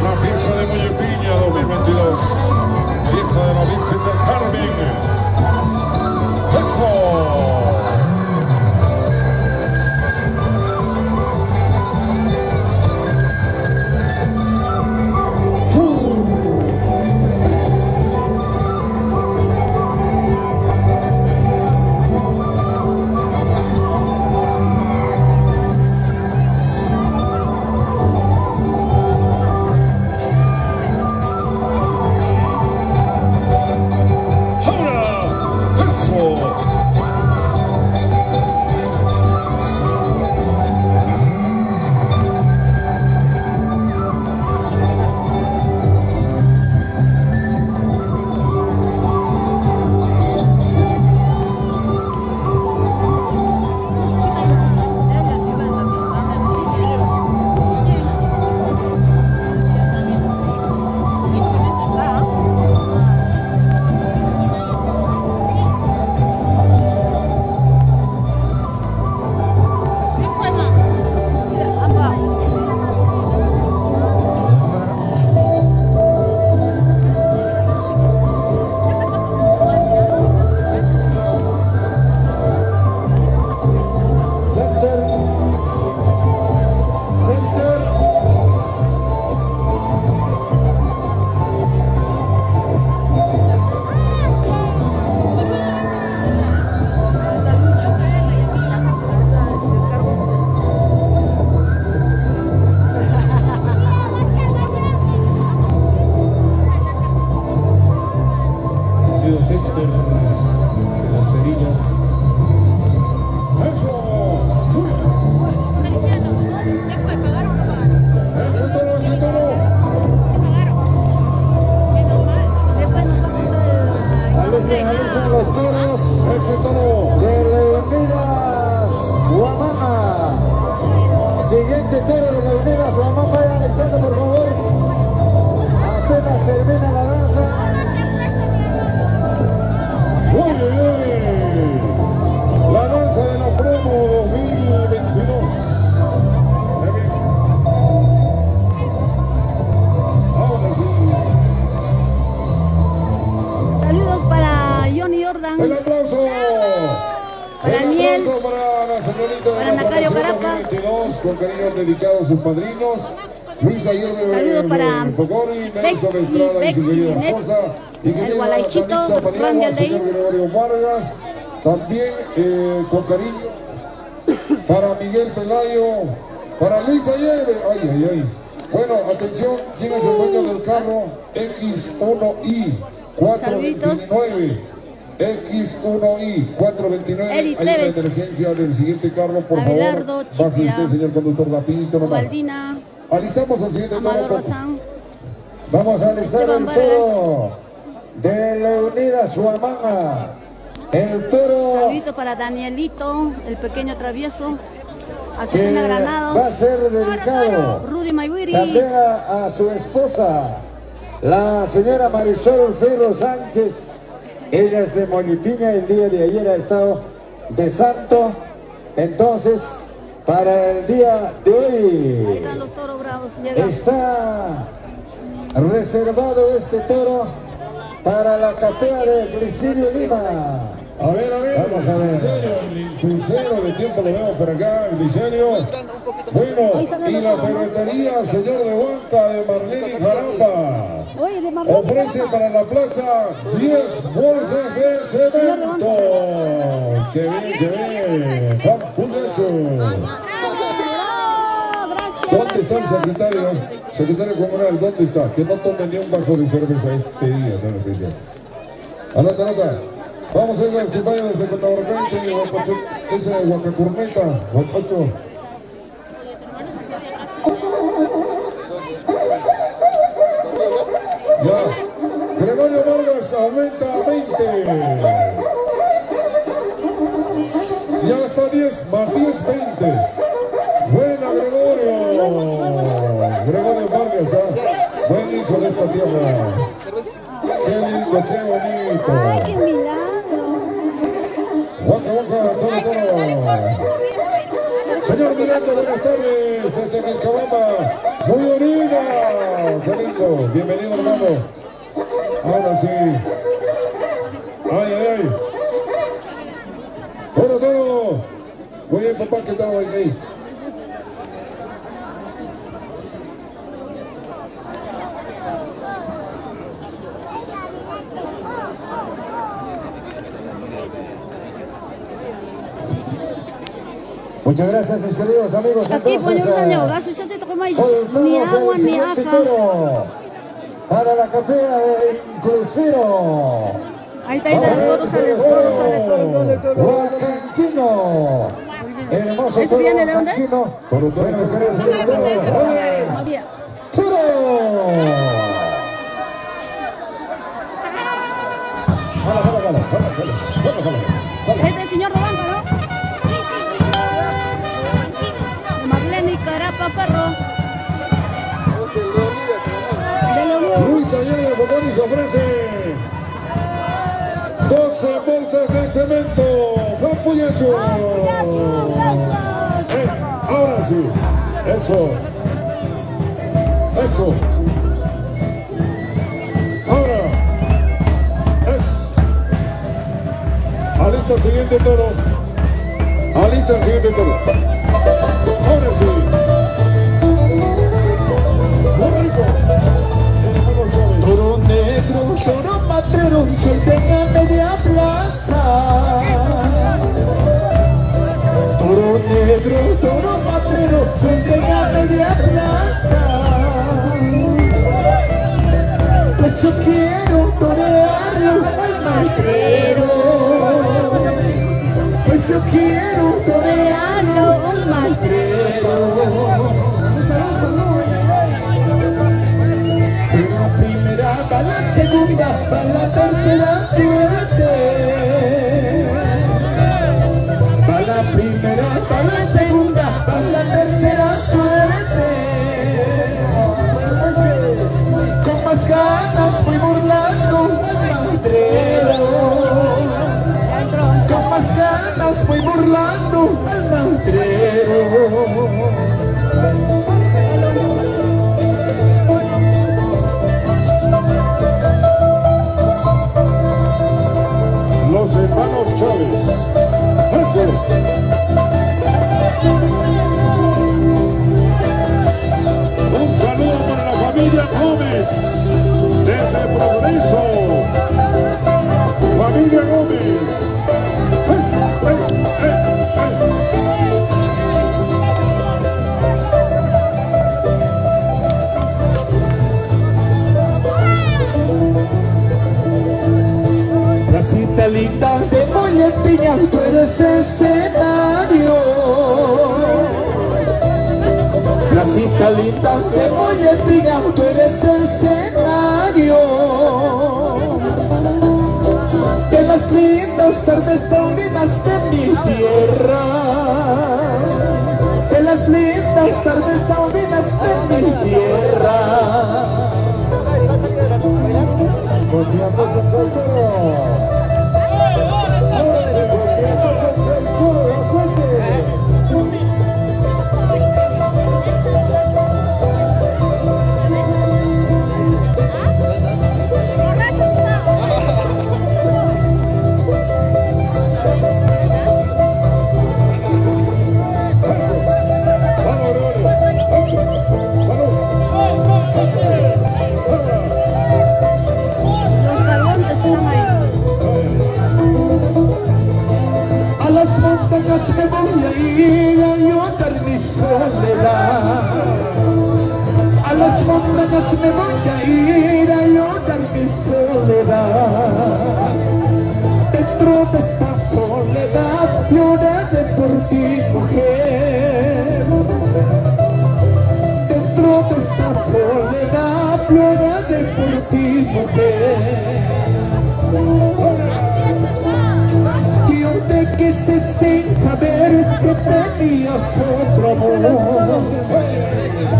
La fiesta de Mollepiña 2022. Fiesta de la Virgen del Carmen. ¡Eso! Siguiente toro de Leonidas Guamán, vayan listando por favor. Apenas termina la danza. ¡Uy, uy, uy! La danza de la promo 2022. Ahora sí. Saludos para Johnny Jordan. ¡El aplauso! Para El Niels, aplauso para la señorita de para la Macario promoción Carapa. 2022, con cariño dedicado a sus padrinos. Luis Ayerbe, Saludos para Pocori, Nelson Bexi, Estrada y su querida Net, esposa. Y el querida Gualaichito, Danitza Paniagua, Rangel Day. señor Gregorio Vargas. También con cariño para Miguel Pelayo, para Luis Ayerbe. Ay, ay, ay. Bueno, atención, ¿quién es el dueño del carro? X1I 429. X1I 429. Edith Hay una Leves. emergencia del siguiente carro, por Abelardo, favor. Baje Chipira. usted, señor conductor, rapidito nomás. Valdina, Alistamos al siguiente Amado toro. Rozán. Vamos a alistar Esteban el Vargas. toro de Leonidas Huamanga. El toro Saludito para Danielito, el pequeño travieso. que Azucena va a Granados. ser dedicado Rudy Maybury. también a su esposa, la señora Marisol Ferro Sánchez. Ella es de Mollepiña, el día de ayer ha estado de santo. Entonces, para el día de Ahí hoy están los toros bravos. Llega. está reservado este toro para la capea de Glicirio Lima. A ver, Vamos a ver. El crucero de tiempo lo vemos por acá, el diseño. Bueno, y la ferretería, señor de Huanca, de Marlene Jaramba, Oye, de Marlene ofrece Jaramba. para la plaza 10 bolsas de cemento. ¡Qué bien, qué bien! Juan Pugacho. ¡Bravo! Gracias. ¿Dónde está el secretario? Secretario comunal, ¿dónde está? Que no tome ni un vaso de cerveza este día, señor oficial. Anota, anota. Vamos a ir al Chipayo desde Cotabarcante, ese de Huacacurneta, Huacacho. Ya, Gregorio Vargas aumenta a 20. Ya está 10, más 10, 20. Bueno. hijo de esta tierra. Qué lindo, qué bonito. Ay, qué milagro. Waka, waka, todo. Señor Miranda, buenas tardes, desde Vilcabamba. Muy bonita. Qué lindo. Bienvenido, hermano. Ahora sí. Ay, ay, ay. Todo. Muy bien, papá, ¿qué tal ahí? Muchas gracias, mis queridos amigos. Aquí ponemos a neogaso, ya se tocó más ni agua ni aja. Para la capilla de Crucero. Ahí está, toro sale. Huacanchino. Hermoso ¿Eso viene de dónde? Toro. Bueno, María. ¡Toro! Es del señor Robanca, ¿no? De Marlene y Carapa Perro. De la Unión. Luis Ayer de Boconi se ofrece 12 bolsas de cemento. Juan Puyacho. Gracias. Ahora sí. Eso. Ahora. Alista el siguiente toro. Ahora sí. Toro negro, toro matrero, suelten a media plaza. Toro negro, toro matrero, suelten a media plaza. Pues yo quiero torearlo al matrero. Pues yo quiero torearlo al matrero. La primera, va la segunda, va la tercera suerte. Va la primera, va la segunda, va la tercera suerte. Con más ganas voy burlando al matrero. Con más ganas voy burlando al matrero. Los hermanos Chávez. Eso. Un saludo para la familia Gómez. Desde Progreso. Familia Gómez. Placita linda de Molle Piña, tú eres escenario. Placita linda de Molle Piña, tú eres escenario. De las lindas tardes taurinas de mi tierra. De las lindas tardes taurinas de mi tierra. Los carbones se llaman ahí. A las montañas me voy a ir a ayudar mi soledad. A las montañas me voy a ir a ayudar mi soledad. Dentro de esta soledad lloraré por ti, mujer. Dentro de esta soledad lloraré por ti, mujer. Yo te quise sin saber que tenías otro amor.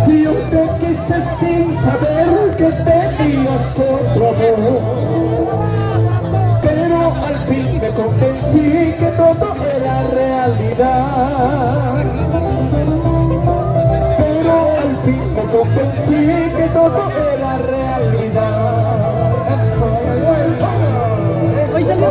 Yo te quise sin saber que tenías otro amor. Pero al fin me convencí que todo era realidad. Pero al fin me convencí que todo era realidad. Hoy salió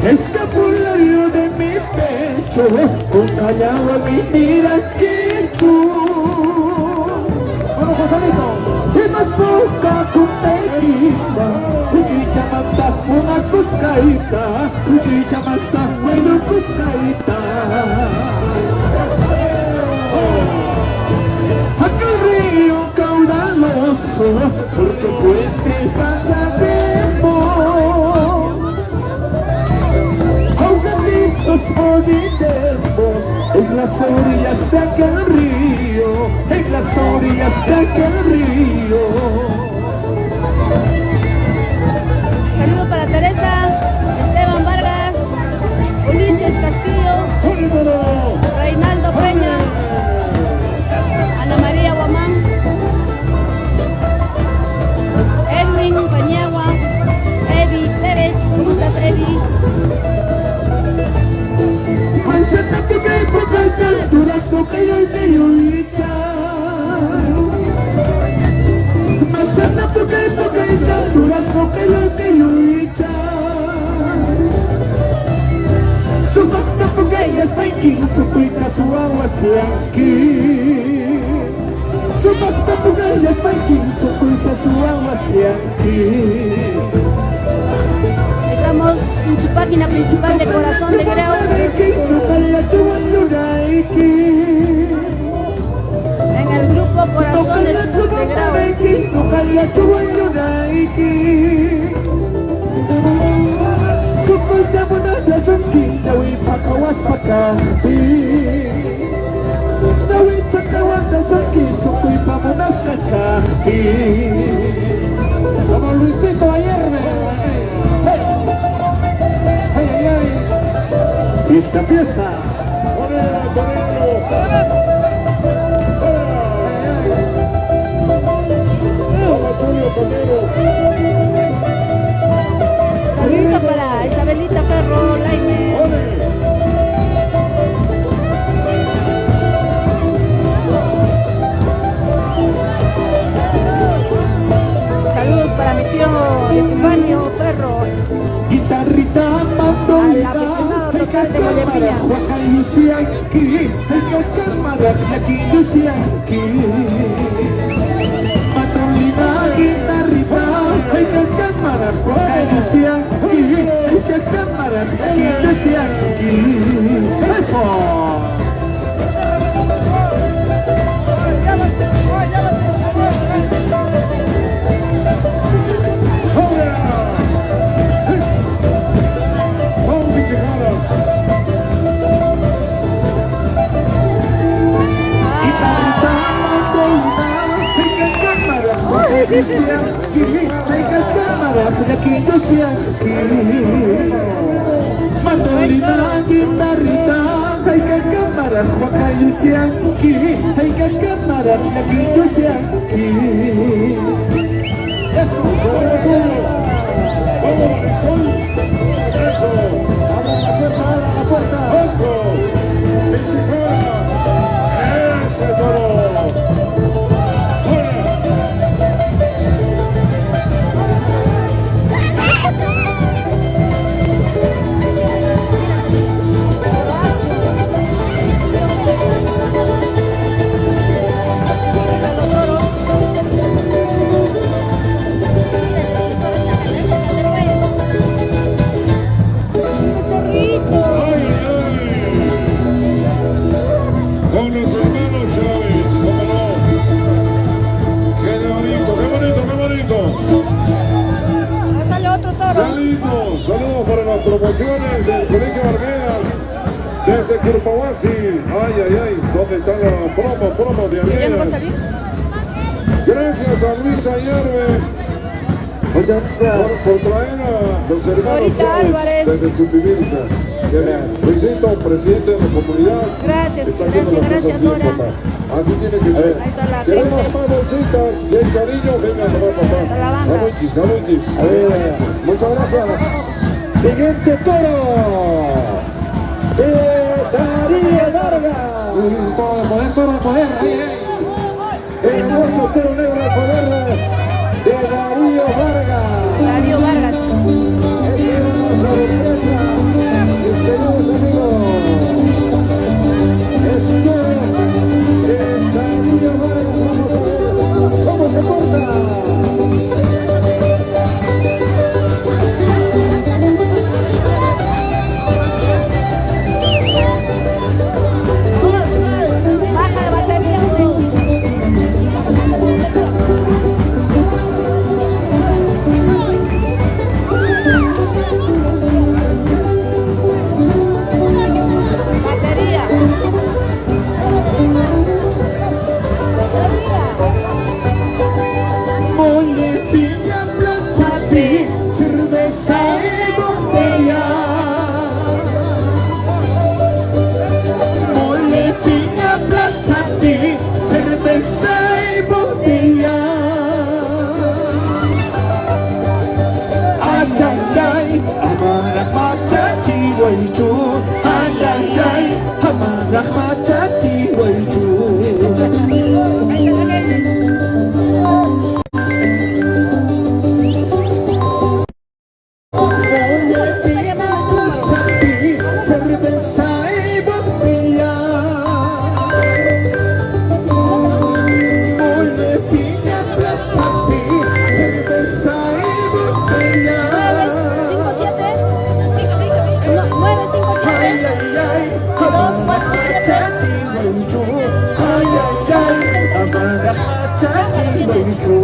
Escapulario de mi pecho, con callado a mi mira que tú. Vamos, Joselito. Y más poca tu tequila, uchicha mata una cuscaita, uchicha mata una cuscaita. Aquel río caudaloso, porque puente pasaremos. Ahogaditos olvidemos en las orillas de aquel río, en las orillas de aquel río. Saludos para Teresa, Esteban Vargas, Ulises Castillo, Reinaldo Peña, Ana María Guamán, Edwin Pañagua, Eddie Pérez, ¿cómo estás, Eddie? Manzana porque poca durazno que yo licha. Manzana porque poca durazno que yo licha. Su mata porque ella es paiquín, su cuita, su agua se aquí. Su mata porque ella es paiquín, su cuita, su agua se aquí. Estamos en su página principal de Corazón de Grau. En el grupo Corazones de Grau. Como Luisito ayer Fiesta, fiesta. Saludito para Isabelita Ferro Laine. Saludos para mi tío Epifanio Ferro, Guitarrita al aficionado total de Mollepilla. Matolina, guitarrita, hay que cámara, hay que cámara, eso. Matolina, guitarrita, hay que cámaras, Juaca y Lucianqui, hay que cámaras, aquí Lucianqui. del Colegio Armenas, desde Curpahuasi. Ay, ay, ay, ¿dónde está la promo de ¿Ya no va a Armenas? salir? Gracias a Luis Ayarbe Muchas gracias. por traer a los hermanos Ahorita Chávez Álvarez. desde Chupivilca. Luisito, presidente de la comunidad. Gracias, está haciendo las gracias, cosas bien, Dora. papá. Así tiene que ser. Ahí está la Queremos gente. más bolsitas y el cariño. Venga, papá. Está la banda. Gamuchis, gamuchis. A ver, muchas gracias. Siguiente toro de Darío Vargas. Todo de poder. El hermoso toro negro de poder de Darío Vargas. Darío Vargas. Mis queridos amigos, esto de Darío Vargas. Vamos a ver cómo se porta. Baja la batería. Batería. Mole, piña, plaza, pi, cerveza y botella. Mole, piña, plaza, pi, cerveza y botella. Ay, ay, ay, amara mata chihuaychu. Ay, ay, ay, amara mata chihuaychu. Cerveza y botella. Mole, piña, plaza, pi, cerveza y botella. 957. Ay, ay, ay, amara chihuaychu. Ay, ay, ay, amara chihuaychu.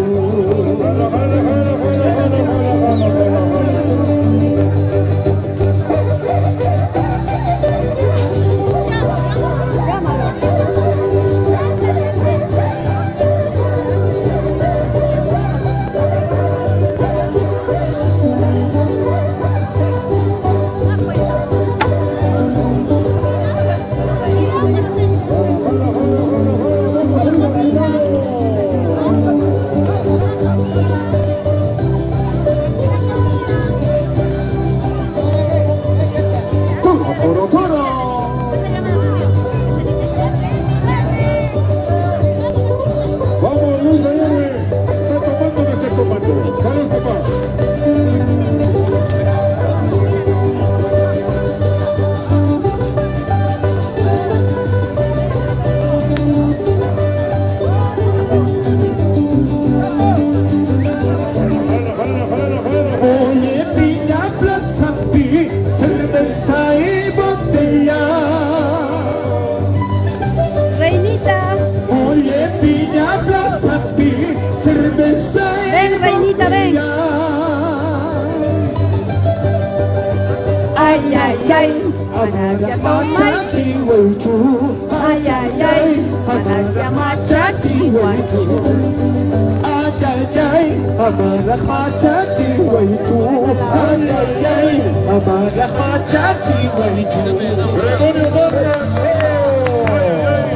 Toro, toro. Vamos, Luis Ayarbe. Está tomando, no está tomando. Salud, papá. Mole, piña, plaza, pi, cerveza y botella. Reinita. Mole, piña, plaza, pi, cerveza y Ven, reinita, ven. botella. Ay, ay, ay, Anasia macha chihuaychu. Ay, ay, ay, Anasia macha chihuaychu. Ay, ay, ay, amara macha chihuaychu. Ay, ay, ay, amara macha chihuaychu. Gregorio Vargas.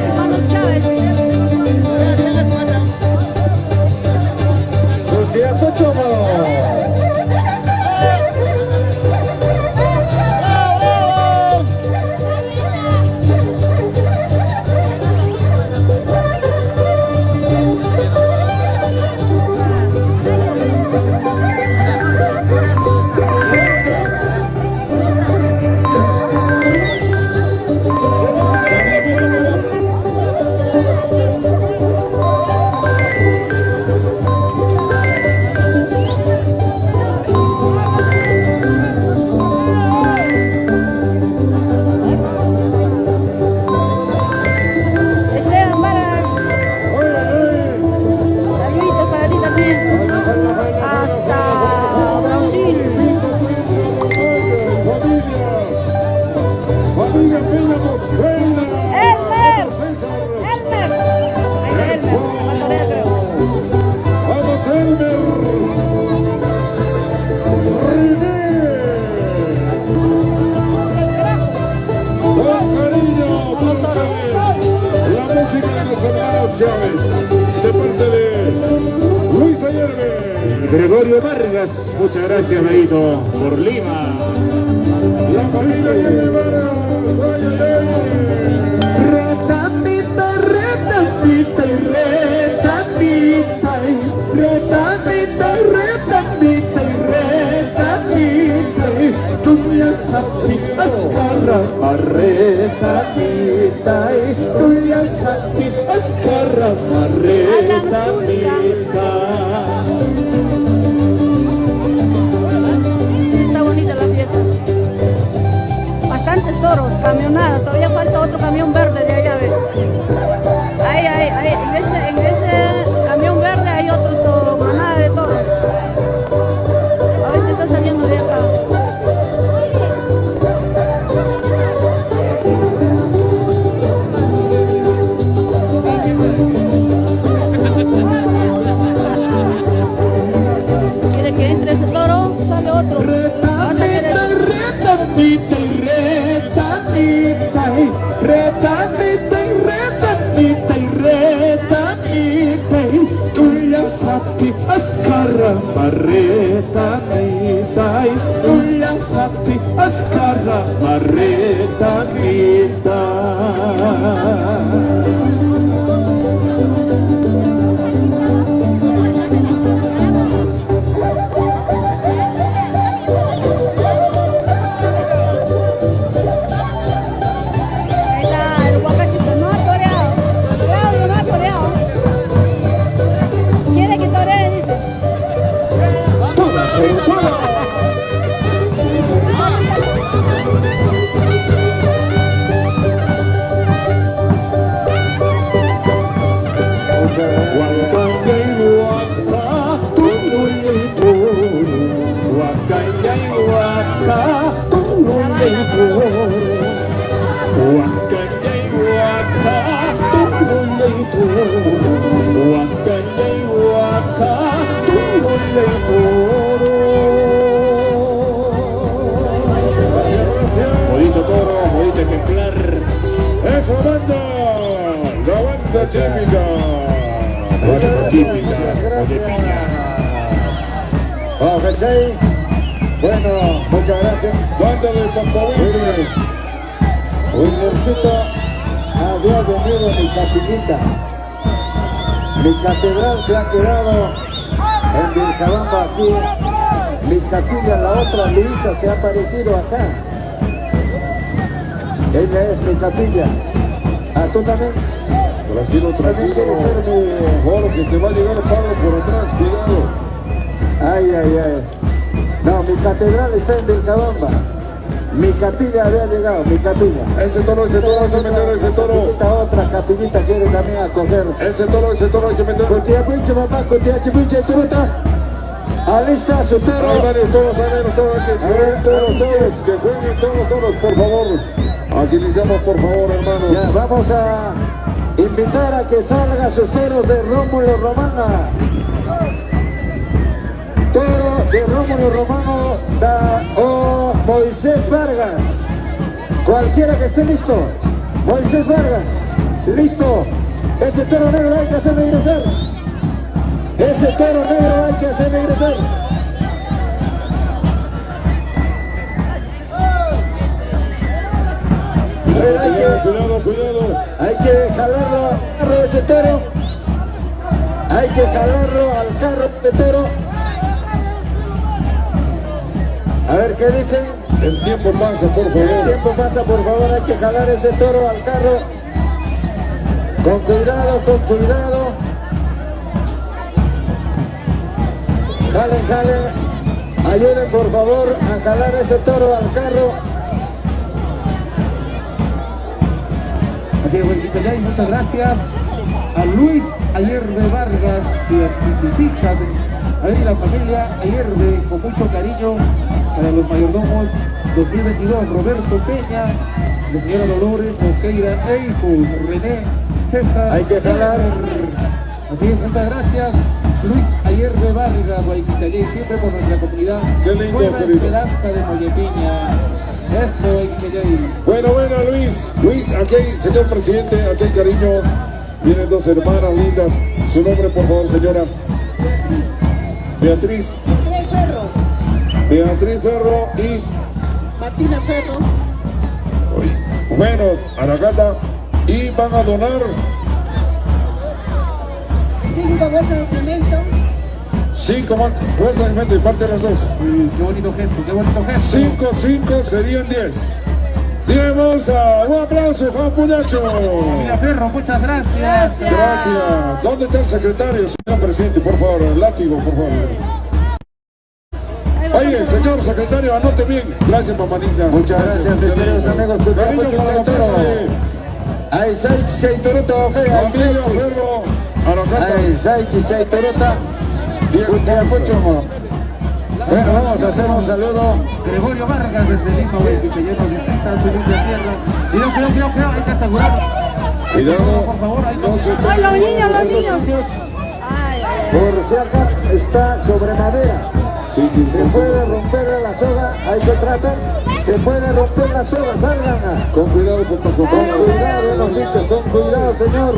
Hermanos Chávez. Los días 8. familia Peña Mosquera. Elmer. César. Elmer. Ahí va Elmer. Va a torear, creo. Vamos, Elmer. René. Con cariño, González. La música de los hermanos Chávez. De parte de Luis Ayerbe. Gregorio Vargas, muchas gracias, Benito, por Lima. La familia Guevara. Retamita, retamita, retamita, retamita, retamita, retamita, tú ya sabes ascarra, retamita, tú ya sabes ascarra, retamita. Sí, está bonita la fiesta. Bastantes toros, camionadas. Todavía falta otro camión verde de allá, ve. Ahí, en ese camión verde hay otro manada de toros. Ahorita está saliendo de acá. ¿Quiere que entre ese toro? Sale otro. Vas a querer ese. Retamita, retamita, retamita, retamita, retamita, tú ya sabes ascarra, retamita, tú ya sabes ascarra, retamita. Ahí está el Huacachito, no ha toreado. Claudio no ha toreado. Quiere que toree, dice. Bonito toro, bonito ejemplar. Esa banda, la banda típica. Banda típica, Muchas de piña. Oh, ¿cachai? Bueno, muchas gracias. Banda de Pampaville. Wilmercito había venido mi capillita. Mi catedral se ha quedado en Vilcabamba aquí. Mi capilla, la otra Luisa, se ha aparecido acá. Ella es mi capilla. Ah, ¿tú también? Tranquilo, ¿También tranquilo. quieres ser mi...? Bueno, que te va a llegar el padre por atrás, cuidado. Ay, ay, ay. No, mi catedral está en Vilcabamba. Mi capilla había llegado, mi capilla. Ese toro, vas a meter ese toro. Capillita, otra capillita quiere también acogerse. Ese toro hay que meter. Cutia pinche papá, cutia pinche turuta. Alista su Hay toro. varios toros, que jueguen todos los toros, por favor. Agilizamos, por favor, hermano. Ya, vamos a invitar a que salga sus toros de Rómulo Romana. Toro de Rómulo Romano o Moisés Vargas. Cualquiera que esté listo. Moisés Vargas, listo. Ese toro negro hay que hacerle ingresar. Ese toro negro hay que hacerle ingresar. Cuidado. Hay que jalarlo al carro de ese toro. Hay que jalarlo al carro de toro. A ver qué dicen. El tiempo pasa, por El favor. tiempo pasa, por favor, hay que jalar ese toro al carro. Con cuidado, con cuidado. Jalen. Ayuden, por favor, a jalar ese toro al carro. Así es, Buenquito Yay, muchas gracias a Luis Ayerbe Vargas y a sus hijas, ahí la familia Ayerbe, con mucho cariño para los mayordomos 2022, Roberto Peña, la señora Dolores Mosqueira, Eijo, René, César. Hay que jalar. Así es, muchas gracias. Luis Ayerbe Vargas, Guayquitayé, siempre por nuestra comunidad. Qué lindo, Buena querido. Esperanza de Mollepiña. Eso, Guayquitayé. Bueno, Luis, aquí hay, señor presidente, aquí hay cariño. Vienen dos hermanas lindas. Su nombre, por favor, señora. Beatriz. Beatriz Ferro y... Martina Ferro. Bueno, Aragata. Y van a donar 5 bolsas de cemento. 5 bolsas de cemento y parte de las dos. Qué bonito gesto, qué bonito gesto. 5 serían 10. 10 bolsas. Un aplauso, Juan Puñacho. Mira, Ferro, muchas gracias. Gracias. ¿Dónde está el secretario, señor presidente? Por favor, el látigo, por favor. Oye, señor secretario, anote bien. Gracias, mamanita. Muchas gracias, mis queridos amigos. Cariño para la plaza de Ay, Saichi, Toruto, Familia Ferro, Aragata. Ay, Saichi, Toruta. Bueno, vamos a hacer un saludo. Gregorio Vargas desde Lima, Guayquitayé, nos visita su linda tierra. Cuidado, hay que asegurar. Cuidado, Por favor, ahí no se Ay, los niños. Ay, Por si acá está sobre madera. Sí, Se puede romper la soga, hay que tratar. Se puede romper la soga, salgan. Con cuidado, por Con favor. cuidado, hemos dicho, con cuidado, señor.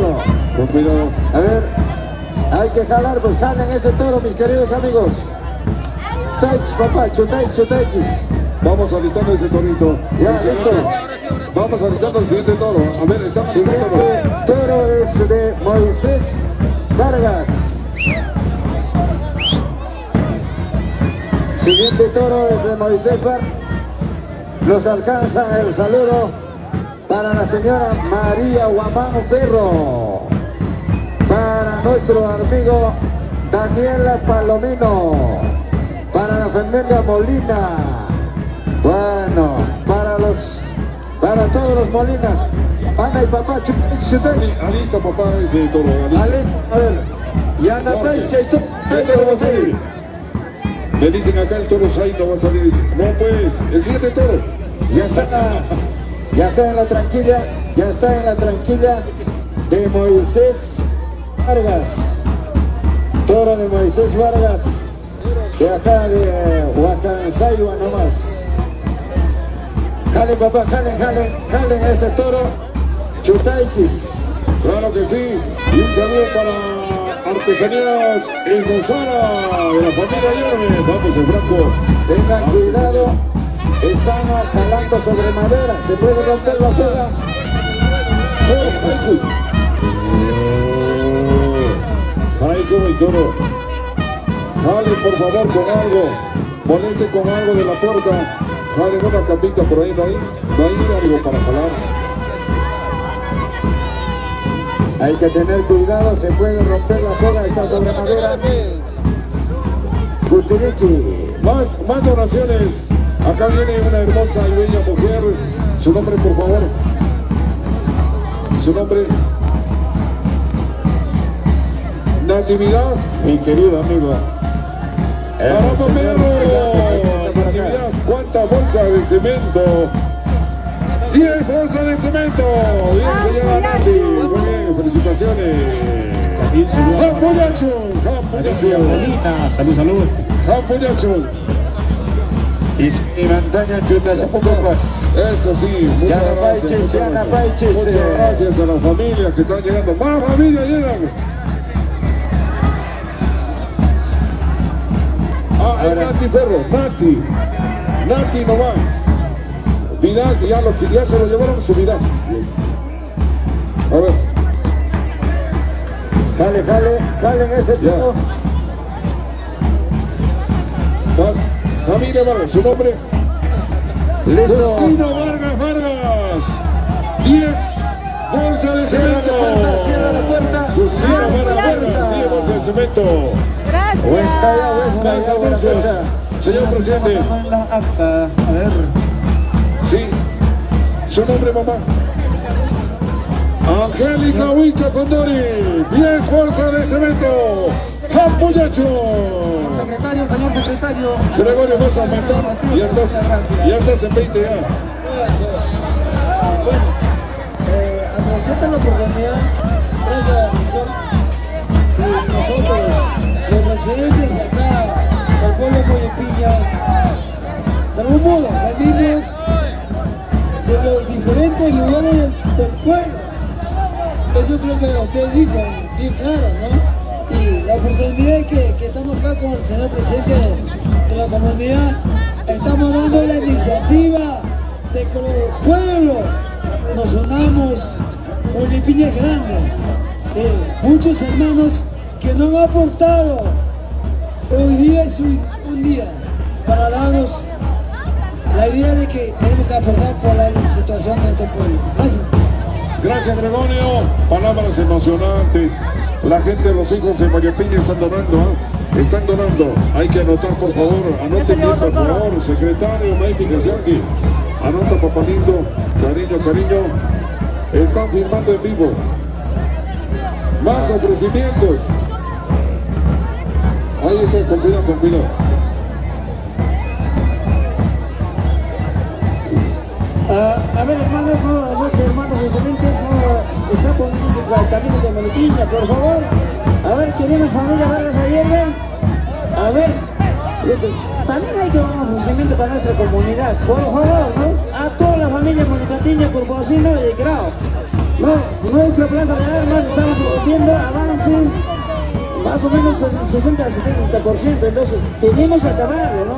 Con cuidado. A ver, hay que jalar, pues jalen ese toro, mis queridos amigos. Taich, papá, chutaichis. Vamos alistando ese torito. Ya, listo. Vamos alistando el siguiente toro. A ver, estamos en el toro. Siguiente toro es de Moisés Vargas. Siguiente toro es de Moisés Vargas. Los alcanza el saludo para la señora María Guamán Ferro. Para nuestro amigo Daniela Palomino. Para la familia Molina. Bueno, para todos los Molinas. Ana y papá, chupéis. Alista, papá, ese toro. A ver, y Ana Paisa y tú. ¿Qué toro va a salir? Me dicen acá el toro Sai no va a salir. Dice, no, pues, el siguiente toro. Ya está en la tranquila de Moisés Vargas. Toro de Moisés Vargas. De acá de Huacansayua nomás. Jalen, papá, jalen ese toro. Chutaichis. Claro que sí. Y un saludo para Artesanías en Gonzala de la familia Yerbe. Vamos, el Franco. Tengan cuidado. Están jalando sobre madera. Se puede romper la soga. Ay, como el toro. Jale, por favor, con algo. Ponete con algo de la puerta. Jale una capita por ahí, ¿no hay algo para jalar? Hay que tener cuidado, se puede romper la soga, está sobre madera. Gutirichi. Más donaciones. Acá viene una hermosa y bella mujer. Su nombre, por favor. Su nombre. Natividad. Mi querido amigo. ¡Vamos, Pedro! Natividad, ¿cuántas bolsas de cemento? 10 bolsas de cemento. Bien, señora Nati. Muy bien, felicitaciones. También saludos. ¡Jampuyacho! Bonita, salud. ¡Jampuyacho! Y montaña chutas popas. Eso sí, muchas Yana gracias. Paiches, Yana Paiches. Muchas gracias a las familias que están llegando. ¡Más familias llegan! Ah, es Nati Ferro, Nati nomás. Vidal, ya se lo llevaron su Vidal. A ver. Jalen ese Ya. toro. Familia Vargas, su nombre. Listo. Justino Vargas. 10 bolsas de cemento. Cierra la puerta. Justino Cierra la Vargas, puerta. 10 bolsas de cemento. Huesca, buena fecha. Señor presidente. En la acta, a ver. Sí. Su nombre, mamá. Angélica Huica Condori. 10 bolsas de cemento. ¡Jampuyacho! Señor secretario. Gregorio, vas a aumentar. Ya estás en 20 ya. presenta la oportunidad, gracias a la misión, nosotros, los residentes acá del pueblo de Moyepiña, de algún modo venimos de los diferentes lugares del pueblo. Eso creo que usted dijo bien claro, ¿no? Y la oportunidad que estamos acá con el señor presidente de la comunidad, estamos dando la iniciativa de que los pueblos nos unamos. Moyepiña es grande, muchos hermanos que nos han aportado. Hoy día es un día para darnos la idea de que tenemos que aportar por la situación de nuestro pueblo. Gracias. Gracias, Gregorio. Palabras emocionantes. La gente, los hijos de Moyepiña están donando, están donando. Hay que anotar, por favor. Anoten bien, por favor. Secretario Maipi Kasianki. Anota, papá lindo. Cariño. Están firmando en vivo. Más ofrecimientos. Ahí está, con cuidado. A ver, hermanos, nuestros hermanos residentes no está con la camisa de Moyepiña, por favor. A ver, queremos familia Vargas Ayerbe. A ver, también hay que dar un ofrecimiento para nuestra comunidad, por favor, ¿no? A toda la familia Moyepiña, Curpocino y Grau. No, nuestra plaza de armas estamos viendo avance más o menos 60 a 70%, entonces tenemos que acabarlo, ¿no?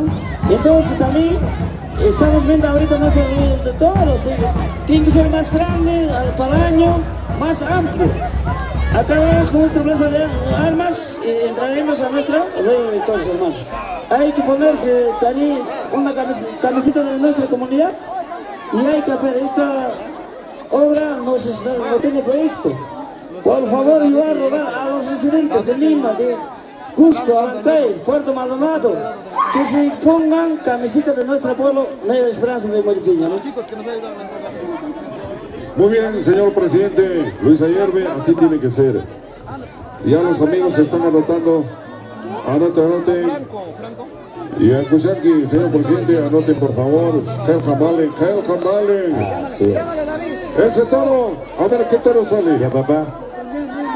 Entonces también estamos viendo ahorita nuestro de todos los tiene que ser más grande para el año, más amplio. Acabamos con nuestra plaza de armas y entraremos a nuestra rueda de todos, hermanos. Hay que ponerse también una camiseta de nuestra comunidad y hay que ver, esta obra no tiene proyecto. Por favor, ayudar a robar a los residentes de Lima, de Cusco, Abancay, Puerto Maldonado, que se pongan camisetas de nuestro pueblo, Nueva Esperanza de Moyepiña. Los chicos que nos ayudan a entrar. Muy bien, señor presidente Luis Ayerbe, así tiene que ser. Ya los amigos se están anotando. Anoten. Y el Kasianki, señor presidente, anoten por favor. Kyle Kamalen. Así es. Ese toro, a ver qué toro sale. Ya, papá.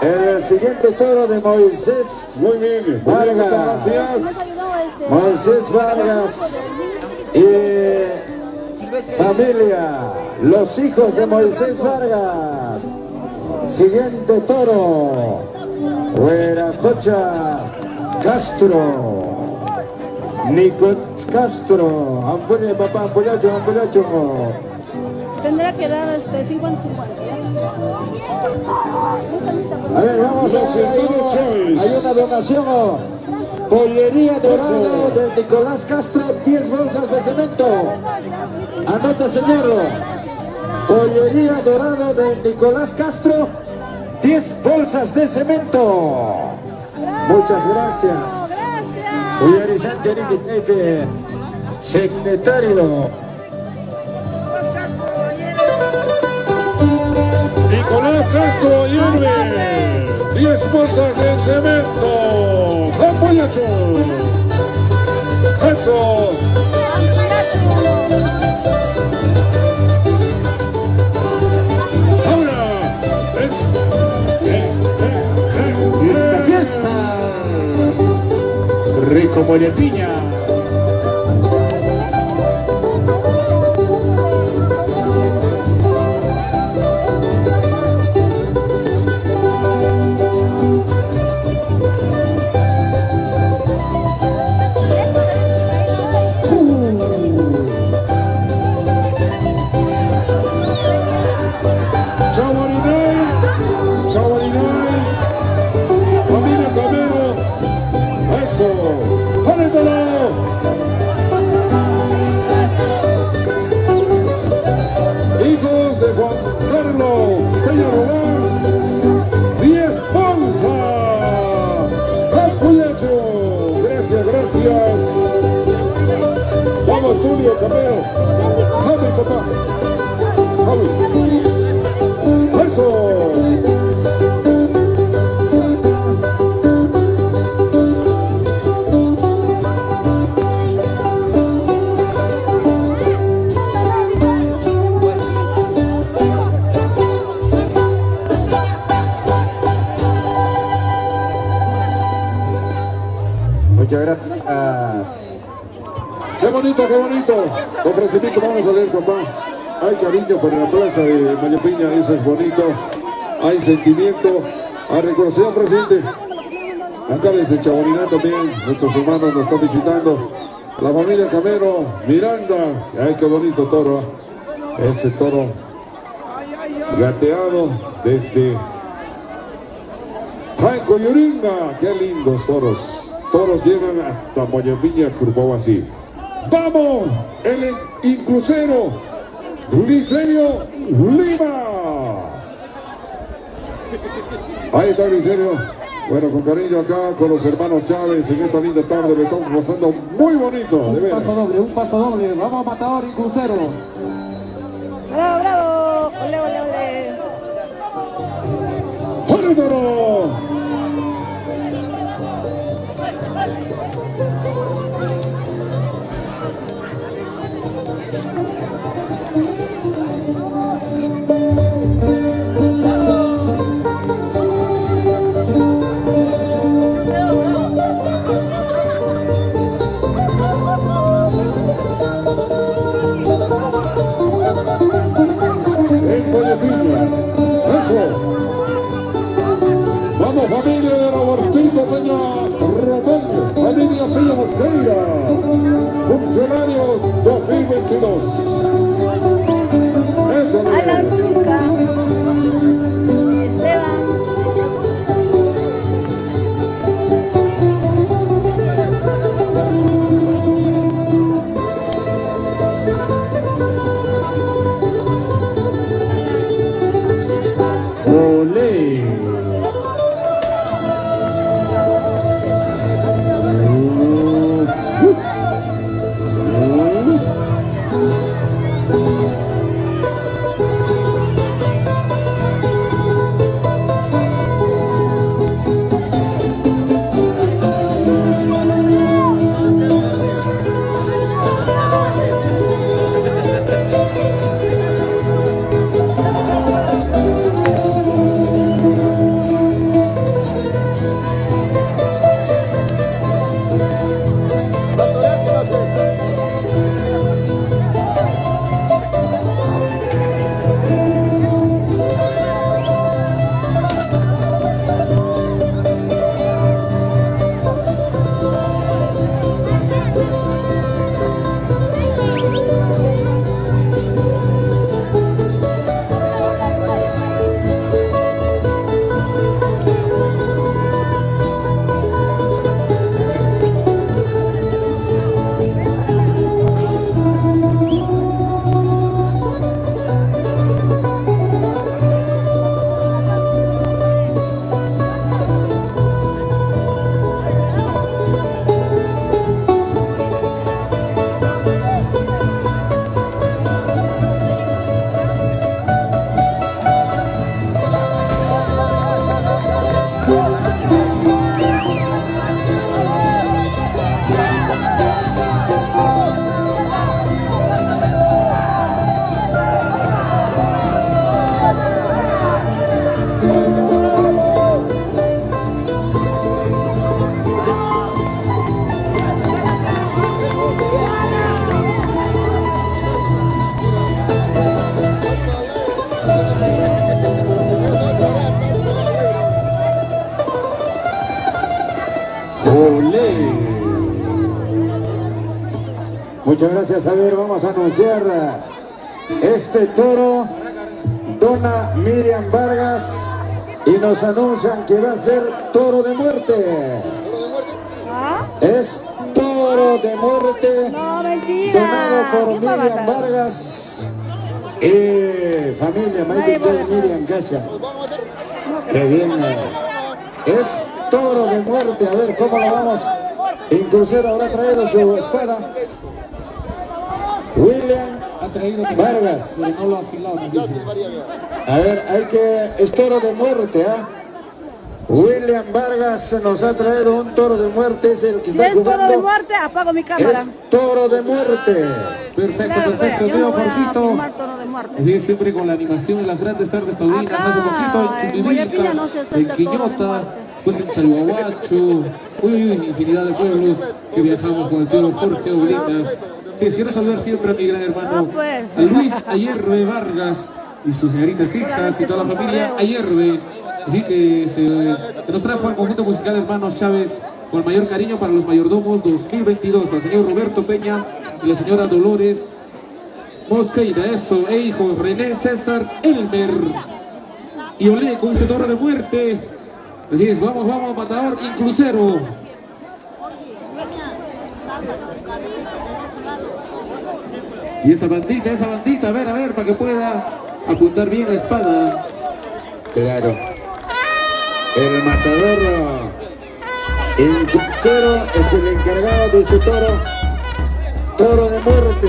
El siguiente toro de Moisés Muy bien, Vargas. muchas gracias. Moisés Vargas y familia, los hijos de Moisés Vargas. Siguiente toro, Hueracocha Castro, Nicots Castro, Ampuña, papá, Ampullacho. Tendrá que dar 50-50. A ver, vamos a hacer. Hay una donación. Pollería Dorado de Nicolás Castro, 10 bolsas de cemento. Anota, señor. Pollería Dorado de Nicolás Castro, 10 bolsas de cemento. Muchas gracias. Pollería Sánchez, secretario. Nicolás Castro Ayerbe, 10 bolsas de cemento. ¡Apoyacho! ¡Eso! ¡Ahora! Fiesta. Rico Moyepiña. Familia Camero, eso, ¡pónetelo! Hijos de Juan Carlos Peña Román, 10 bolsas. ¡Apoyacho! Gracias. Vamos, Tulio Camero. Javi, papá. Javi. Eso. Muchas gracias. Qué bonito, qué bonito. Con Presidente vamos a leer, papá. Hay cariño por la plaza de Moñepiña, eso es bonito. Hay sentimiento. Hay reconocido, presidente. Acá desde Chamonix también, nuestros hermanos nos están visitando. La familia Camero, Miranda. Ay, qué bonito toro. Ese toro gateado desde Jaico Yuringa. Qué lindos toros. Toros llegan hasta Moñepiña, Curpawasi. ¡Vamos! El inclusero Licerio Lima. Ahí está Licerio. Bueno, con cariño acá con los hermanos Chávez en esta linda tarde. Le estamos pasando muy bonito. De veras. Un paso doble. Vamos, Matador y Crucero. Bravo, bravo. Ole, ole, ole. ¡Jole, toro! En Moñepiña. Eso. Vamos, familia de Robertito Peña Román, familia Peña Mosqueira, funcionarios 2022. Eso es. Alan Zucca. Esteban. Olé. Olé. Muchas gracias. A ver, vamos a anunciar este toro. Dona Miriam Vargas. Y nos anuncian que va a ser toro de muerte. ¿Ah? Es toro de muerte. No, mentira. Donado por ¿Quién va a Miriam matar? Vargas. Y familia, Michael J. Miriam Cacha. Qué bien. Es toro de muerte. A ver cómo lo vamos. Inclusive habrá traído su espada. William Ha traído Vargas. pero no lo ha afilado. nos dice. A ver, es toro de muerte, ¿ah? William Vargas nos ha traído un toro de muerte. Es el que Si está es toro de jugando. muerte, apago mi cámara. Es toro de muerte. Perfecto, Claro, perfecto. pues, yo Veo no voy a cortito. filmar toro de muerte. Así siempre con la animación en las grandes tardes taurinas. Acá, Hace poquito en en Chimirilca, Moñepiña no se acepta en toro de Quillota, muerte. pues en Chalhuahuacho, infinidad de pueblos que viajamos con el tío Jorge Oblitas. Sí, quiero saludar siempre a mi gran hermano a Luis Ayerbe Vargas y sus señoritas hijas y toda la familia Ayerbe. Así que nos trajo al conjunto musical Hermanos Chávez con el mayor cariño para los mayordomos 2022, para el señor Roberto Peña y la señora Dolores Mosqueira, eso, e hijo René César Elmer y Olé con ese toro de muerte. Así es, vamos, matador inclusero. Y esa bandita, a ver, para que pueda apuntar bien la espada. Claro. El matador, el crucero es el encargado de este toro de muerte.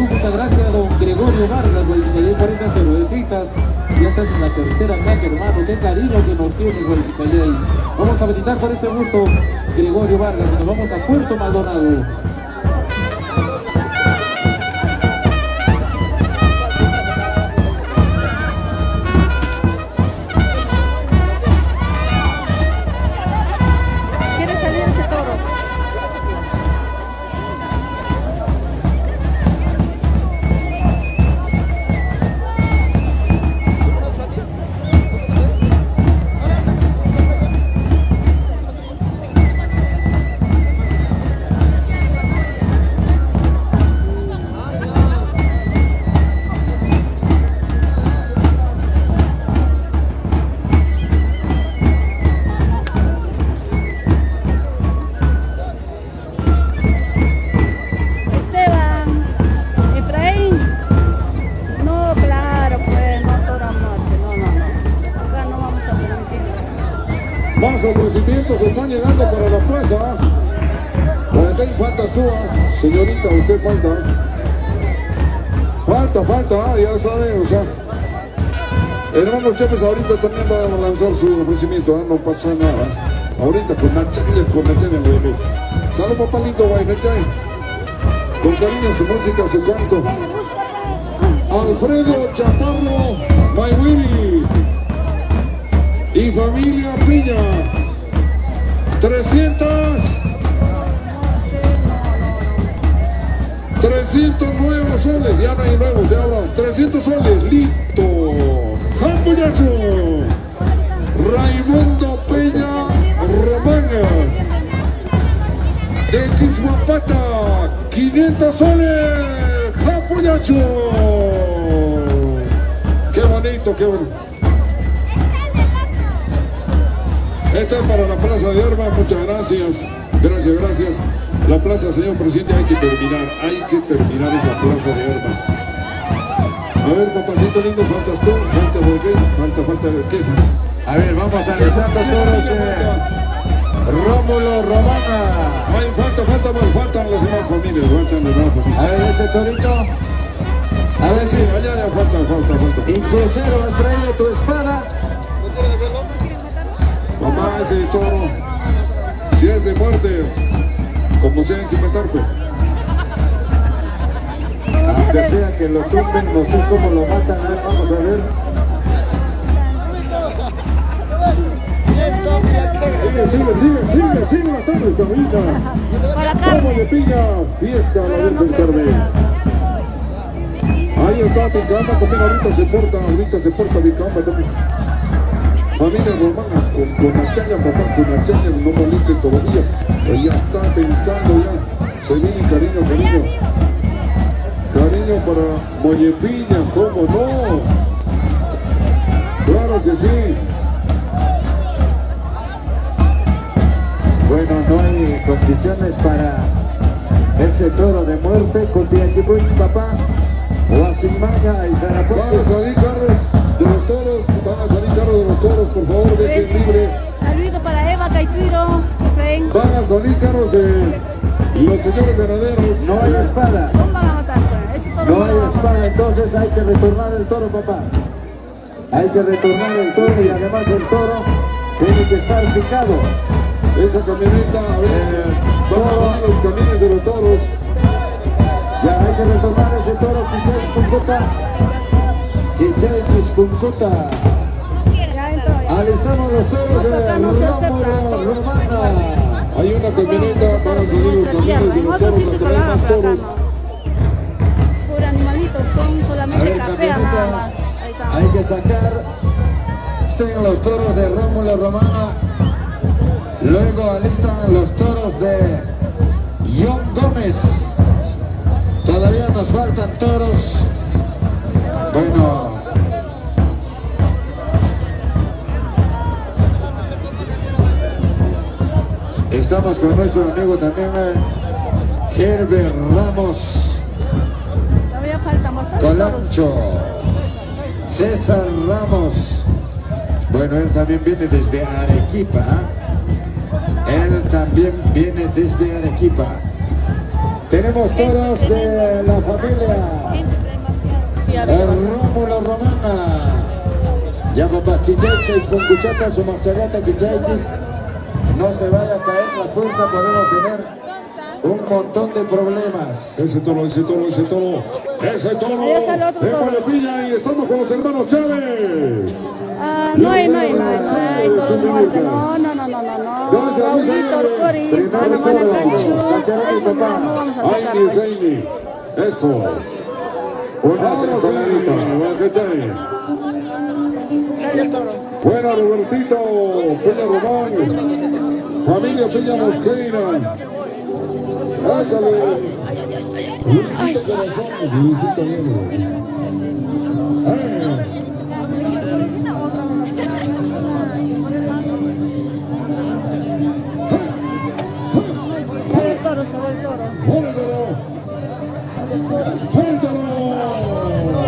Muchas gracias, don Gregorio Vargas, güey, que le 40 cervecitas. Ya estás en la tercera calle, hermano. Qué cariño que nos tienes, güey, que ahí. Vamos a brindar por este gusto, Gregorio Vargas, y nos vamos a Puerto Maldonado. Más ofrecimientos están llegando para la plaza. Aquí faltas tú, señorita, usted falta, ya sabe, o sea. Hermano Chávez ahorita también va a lanzar su ofrecimiento, no pasa nada. Ahorita con Nachaya, güey. Salud, papalito, Guayacay. Con cariño su música, su canto. Alfredo Chaparro Mayhuiri y familia Piña. 300 nuevos soles, ya no hay nuevos, ya hablan. 300 soles, listo. Campoyacho, Raimundo Peña Romana, de Quishuapata, 500 soles, Campoyacho. Qué bonito, qué bonito. Esta es para la Plaza de Armas, muchas gracias. Gracias. La plaza, señor presidente, hay que terminar esa plaza de armas. A ver, papacito lindo, faltas tú, falta ¿qué? A ver, vamos analizando toros de Rómulo Romana. Ay, faltan las demás familias, A ver, ese torito. A ver, sí, allá falta. Y crucero, has traído tu espada. Mamá, ese toro, si es de muerte, como sea, hay que matar, pues. Aunque sea que lo tumben, no sé cómo lo matan, a ver, vamos a ver. Sigue la tarde, caballita. Vamos de piña, fiesta la Virgen del Carmen. Ahí está Picamba, también ahorita se porta Picamba también. Familia Romana, con Nachaya, papá, con Nachaya, no moleste todavía, pero ya está pensando ya, se viene cariño para Mollepiña, ¿cómo no? Claro que sí. Bueno, no hay condiciones para ese toro de muerte con Piachipuix, papá, o Asimaya y Zarapote. Vamos ahí, Carlos, de los toros. los toros, por favor, dejen Pues, libre. saludito para Eva, Caituiro, Efraín. Van a salir carros de los señores ganaderos. No hay espada. ¿Cómo van a matar? Pues? Ese toro No lo hay van a matar. espada, entonces hay que retornar el toro, papá. Hay que retornar el toro y además el toro tiene que estar picado. Esa camioneta, a ver, vamos a los camiones de los toros. Ya hay que retornar ese toro, Quichaichis Puncuta. Ya entró, ya. Alistamos los toros de Acá no se acepta Rómulo toros. Romana. Hay una camioneta, van a salir los camiones de En los otro toros sitio a que lo traer hagan, más pero acá toros. no. Pura animalitos, son solamente capea nada más. Ahí está. Hay que sacar. Estén los toros de Rómulo Romana. Luego alistan los toros de John Gómez. Todavía nos faltan toros. Bueno. Estamos con nuestro amigo también, Herbert Ramos Todavía faltan bastantes toros. Colancho. César Ramos. Bueno, él también viene desde Arequipa. Él también viene desde Arequipa. Tenemos toros de la familia Sí, arriba. Rómulo Romana. Ya papá, Quichaichis con cuchata, su marchareta Quichaichis. No se vaya a caer la puerta, podemos tener un montón de problemas. Ese toro, ese toro, ese toro. Ese toro. Ahí sale otro De toro. Molepilla y estamos con los hermanos Chávez. Ah, no hay toros muertos, no. Raulito, Orcori, Ana Manacancho, esos no vamos a sacar. Aini, Pues. Zaini. Eso. Ahora sí, Sale el toro. Buena Robertito, Peña Román, familia Peña Mosqueira. Pásale. Luisito Corazón, Luisito Negro. Sale el toro, sale el toro. ¡Póntelo! ¡Póntelo!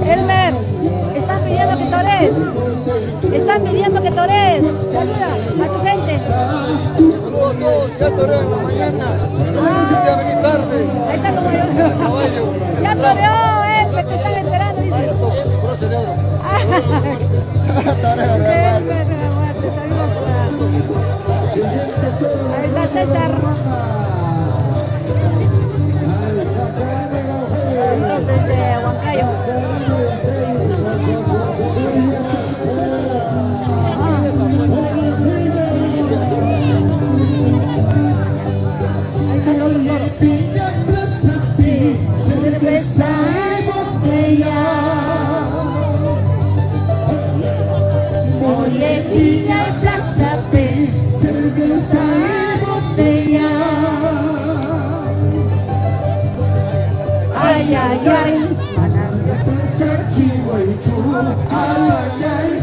Elmer, están pidiendo que tores. Están pidiendo que tores. Saluda a tu gente. Ya toreó en la mañana. Ya vení tarde. Ahí está como yo. Ya toreó, Elmer, te están esperando, dice. Broche de oro. Elmer, te saludos. Ahí está César. Saludos desde Huancayo. ay, ay.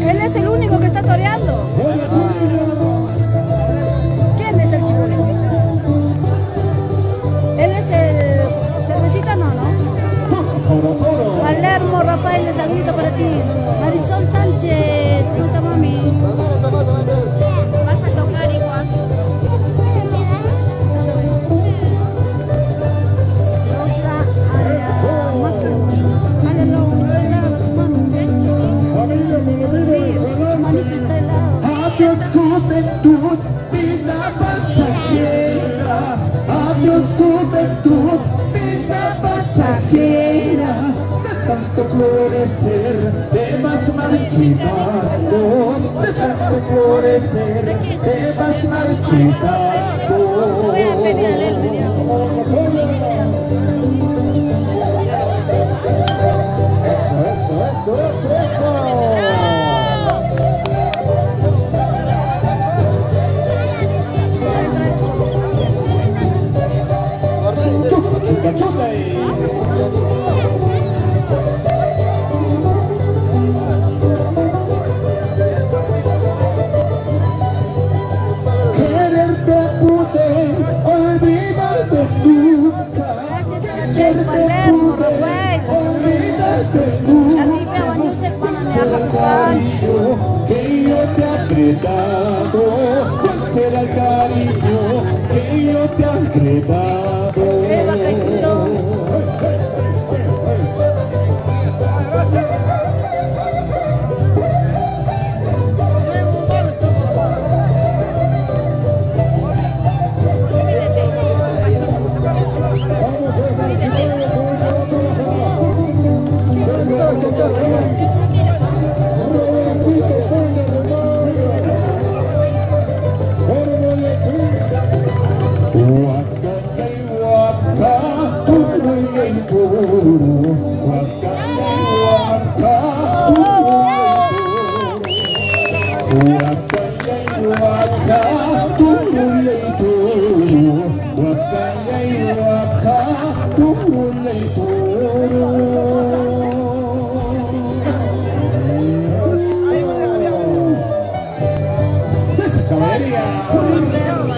Él es el único que está toreando. ¿Quién es el chico? Él es el cervecita, no. Palermo, Rafael, un saludito para ti. Marisol Sánchez, puta mami. Vas a tocar igual. Rosa, Adiós juventud, vida pasajera. Adiós juventud, vida pasajera. De tanto florecer, te vas marchitando. De tanto florecer, te vas marchitando. Voy a pedir a él, Quererte pude, olvidarte nunca. Che, Palermo, Rafael. Olvidarte nunca. A ti me bañó pana de Ajapucancho. Que yo te he apretado, ¿cuál será el cariño que yo te he apretado? Eva Caipiro.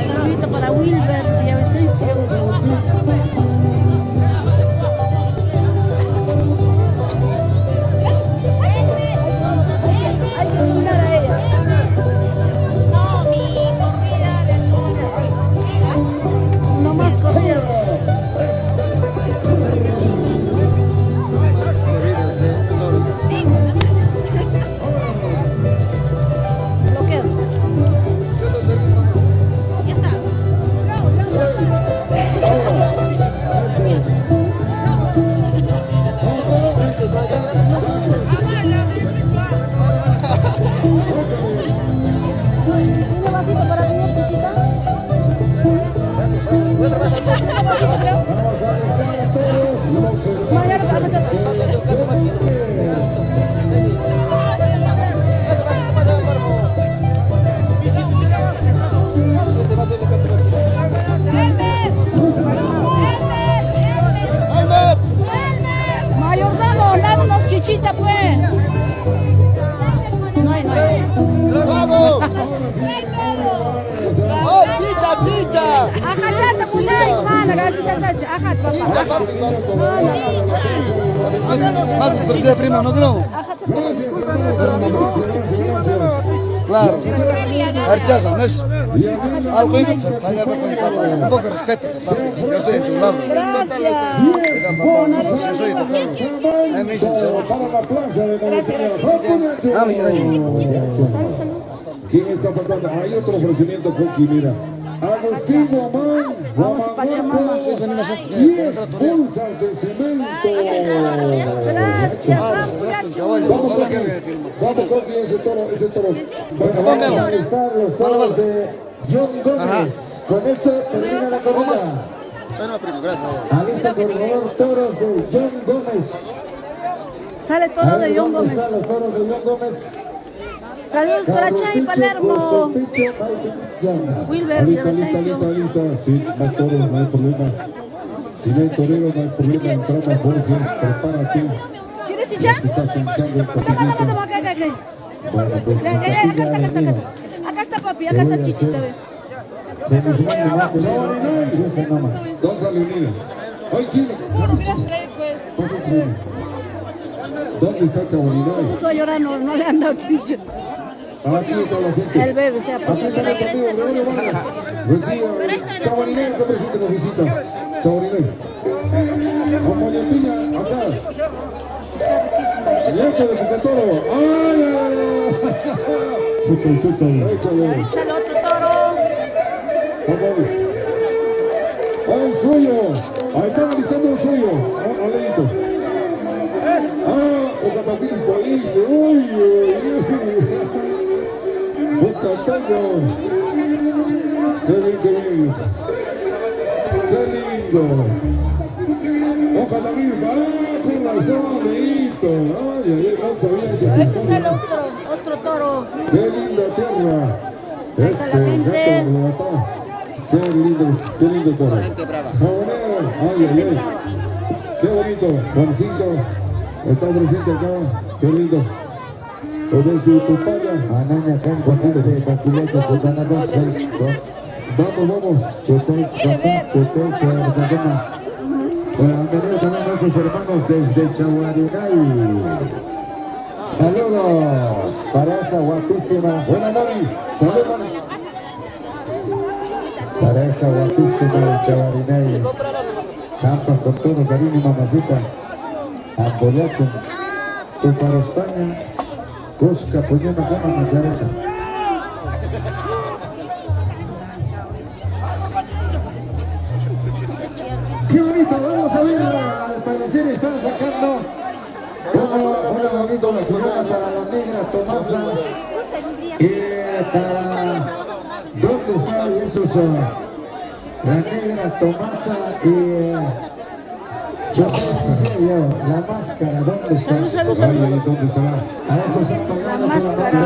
Saludito para Wilber Villavicencio. Hay que dominar a ella. No, mi corrida de toros. No más corridas. ¿Un vasito para ti, chiquita? Mañana vas a hacer. Mayordomo, dámonos chichita, pues. No hay. ¡Bravo! ¡Oh, chicha, chicha! Ajachata, punay, mana, gracias a Tacho. Ajat, Chicha, papá. papi, papi. Más despacio, prima, ¿no creo? Ajachata, disculpa. Claro. Archado, ¿no es? Algo inútil, un poco de respeto, papá. Yo estoy en tu lado. Gracias. Yo soy tu padre. Ahí me dicen, ¿Quién está faltando? Hay otro ofrecimiento, Coqui, mira. Agustín Román, Vamos, Pachamama. y bolsas de cemento. Gracias, vamos, Vamos, Coqui, ese toro. Bueno, vamos a listar los toros de John Gómez. Con eso termina la corrida. Bueno, primo, gracias. Alista por favor toros de John Gómez. Sale todo de John Gómez. Están los toros de John Gómez. Saludos para Chay Palermo. Wilber de Vicencio. Sí, más toros, no hay problema. Si no hay toreros, no hay problema. Entramos, Jorge, prepárate. ¿Quieres chicha? Toma, acá. Bueno, pues, Acá está papi, acá está chichita. Dos Leonidas. ¡Ay, Chile! Pasa el tren. ¿Dónde está Chabolina? Se puso a llorar, no le han dado chicha. Aquí está la gente. El bebé se ha puesto. Aquí está el amigo Gregorio Vargas. Reciba Chabolina, que presente la visita. Chabolina. A Moñepilla, acá. Leche de Picatoro. ¡Ay! Chuta. Ahí sale otro toro. ¡Ay, suyo! Ahí están alistando el suyo. Alento. Ocatapilco dice. ¡Uy! Ocataño. ¡Qué lindo! ¡Qué lindo! Ocatapilco. ¡Con razón, amiguito! ¡Ay, no sabía ese! Este sale otro toro. ¡Qué linda tierra! Ahí está la gente. Qué lindo toro. Jabonero, ay. Qué bonito, Juancito. Está presente acá, qué lindo. Desde Tupaya. Anaña Campo, de Paquileto, de Ganador, Vamos. Bienvenidos también nuestros hermanos desde Chaguarinay. Saludos para esa guapísima. Buena Mari, saludos. Para esa guapísima Chaguarinay. Campos con todo cariño, mamacita. Apoyacho. Tú para España. Cusca, Puñana, Cama, Macharecha. Qué bonito, vamos a ver, al parecer están sacando una bonita corona para la negra Tomasa y para ¿dónde están esos? La negra Tomasa y yo no sé yo, la máscara, ¿dónde está? Salud. ¿Dónde estará? A eso se han pagado La máscara.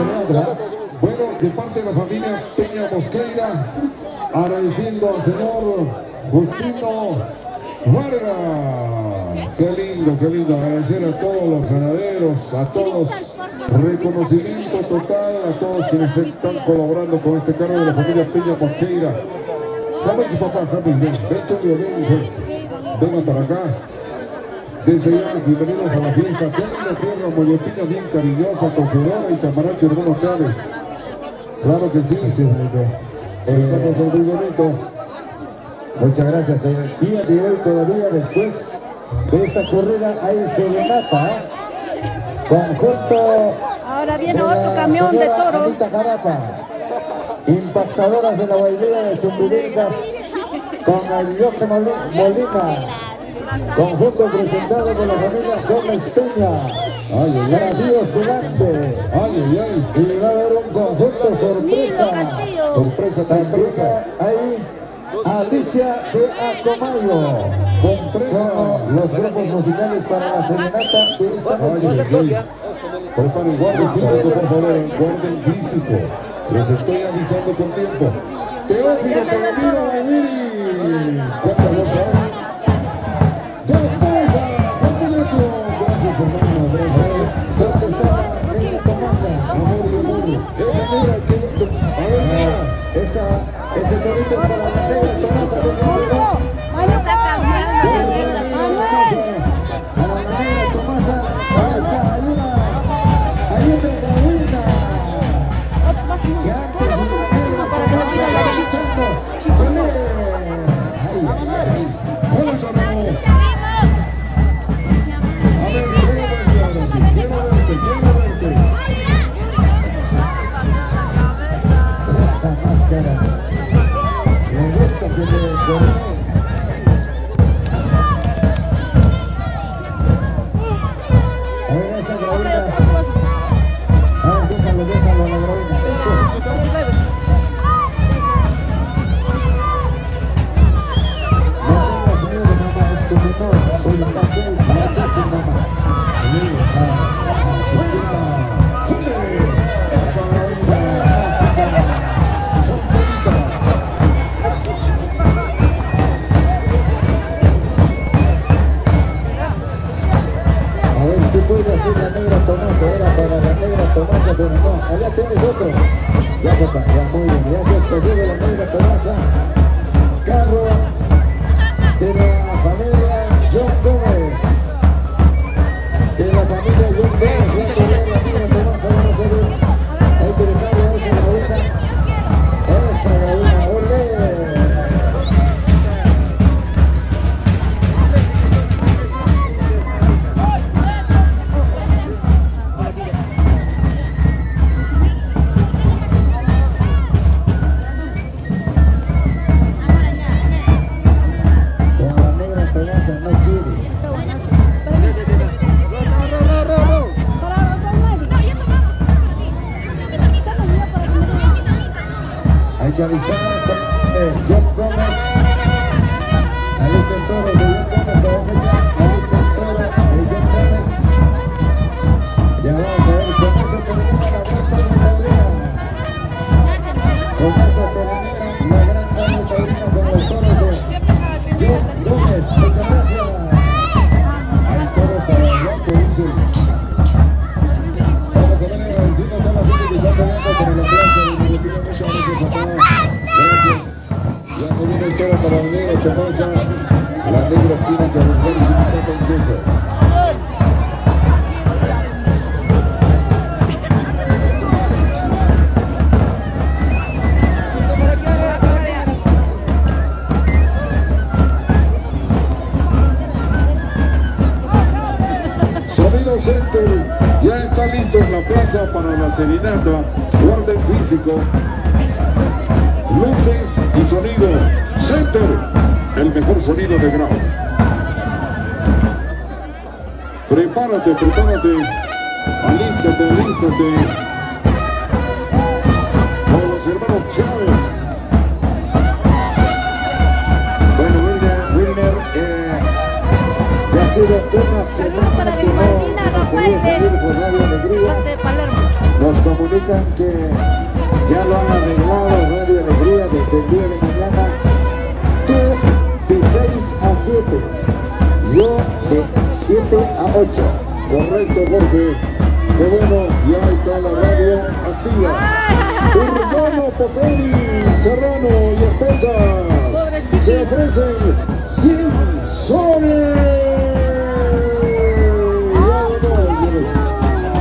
Bueno, de parte de la familia Peña Mosqueira, agradeciendo al señor Justino Vargas. Qué lindo, agradecer a todos los ganaderos, a todos, reconocimiento total a todos quienes están colaborando con este cargo de la familia Peña Mosqueira. Javi, papá, ven, venga para acá. Desde ya, bienvenidos a la fiesta. Qué linda tierra, Moñepiña, bien cariñosa, acogedora y Samaracho, hermano Chávez. Claro que sí, muy bonito. Muchas gracias. El día de hoy todavía después de esta corrida hay serenata. Conjunto. Ahora viene otro camión de toro. Anita Jarapa, impactadoras de la bailera de Chumbiringas con el Yoke Molina. Conjunto presentado por la familia Gómez Peña. Navíos Gigante. Y va a haber un conjunto sorpresa. Sorpresa. Ahí. Alicia de Acomayo. Son los grupos musicales para la serenata de esta noche. Preparen, guarden físico, por favor, guarden físico. Les estoy avisando con tiempo. Teófilo Palomino de Viri. ¿Cuántas bolsas? ¡Dos bolsas! Gracias, hermano. ¿Dónde está la negra Tomasa? Amor. Esa negra, qué lindo. A ver, mira. Ese torito es para la negra Tomasa de Navidad. A la negra Tomasa. Ahí está, hay una. Ahí está Raúlna. cara. Me gusta que me corte. A ver, esa gravina. Déjalo, la gravina. Soy la papel, la tacha, mamá. A ver, tú puedes hacer la negra Tomasa, era para la negra Tomasa, pero no, allá tienes otro. Ya papá, ya muy bien, ya se escogido la negra Tomasa. Carro de la familia John Gómez. De la familia John Gómez, ya te veo la negra Tomasa, vamos a ver. Hay que dejarle a esa gabina, olé. Hay que alistar John Gómez. Alista el toro de John Gómez, alista el toro de John Gómez. Ya vamos a ver, con eso termina la gran taurina. Con eso termina la gran taurina con los toros de John Gómez. Muchas gracias. Hay toro para John Gómez. Vamos a ver agradeciendo a toda la gente que está peleando por el aplauso de mi opinión. Muchas gracias a todos. Gracias. Ya se viene el toro para venir a Chamosa. La negra esquina que arrancó y se está incluso. Sonido Center ya está listo en la plaza para la serenata. Guarden físico, luces y sonido Center, el mejor sonido de Grau. Prepárate, alístate con los hermanos Chávez. Bueno, Wilner, ya ha sido una semana que no podía salir por Radio Alegría. Nos comunican que ya lo han arreglado Radio Alegría desde el día de mañana. Tú de 6 a 7, yo de 7 a 8. Correcto, Jorge. Qué bueno, ya está la radio activa. Urbano, Popoli, Serrano y esposa se ofrecen 100 soles.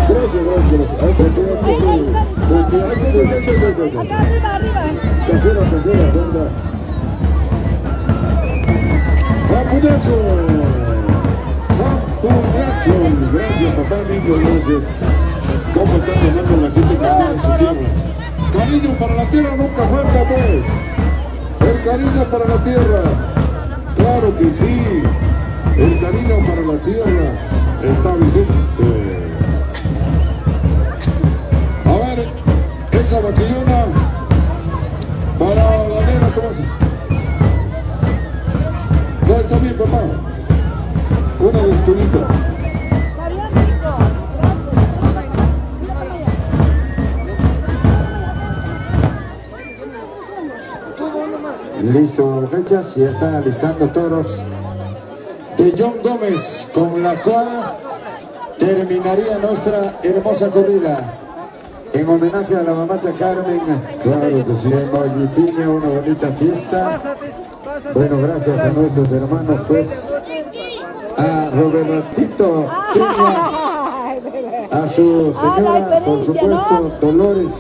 Gracias. Acá arriba. Gracias, papá lindo, gracias. ¿Cómo están llamando la gente que está en su tierra? Cariño para la tierra nunca falta, pues. El cariño para la tierra. Claro que sí. El cariño para la tierra está vigente. A ver, esa vaquillona para la negra Tomasa. No, está bien, papá. Una lecturita. Listo, fechas, ya están alistando toros de John Gómez, con la cual terminaría nuestra hermosa corrida. En homenaje a la mamacha Carmen, claro que sí, de Mollipiña, una bonita fiesta. Bueno, gracias a nuestros hermanos, pues, a Robertito Piña, a su señora, por supuesto, Dolores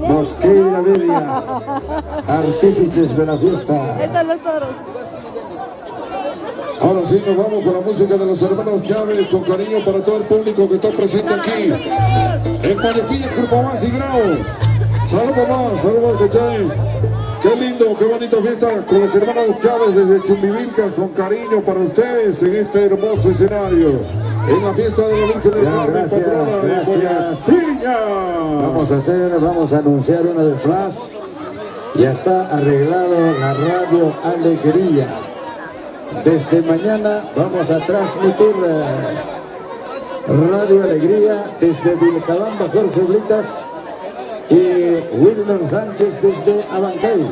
Mosqueira Bedia, artífices de la fiesta. Están los toros. Ahora sí, nos vamos con la música de los hermanos Chávez, con cariño para todo el público que está presente aquí en Mollepiña, Curpamás y Grau. Saludos, Cachay. Qué lindo, qué bonita fiesta con los hermanos Chávez desde Chumbivilcas, con cariño para ustedes en este hermoso escenario. En la fiesta de la Virgen del Carmen, gracias, patrona de gracias. Boyacilla. Vamos a anunciar una vez más. Ya está arreglado la Radio Alegría. Desde mañana vamos a transmitir Radio Alegría desde Vilcabamba, Jorge Oblitas y Wilmer Sánchez desde Abancay.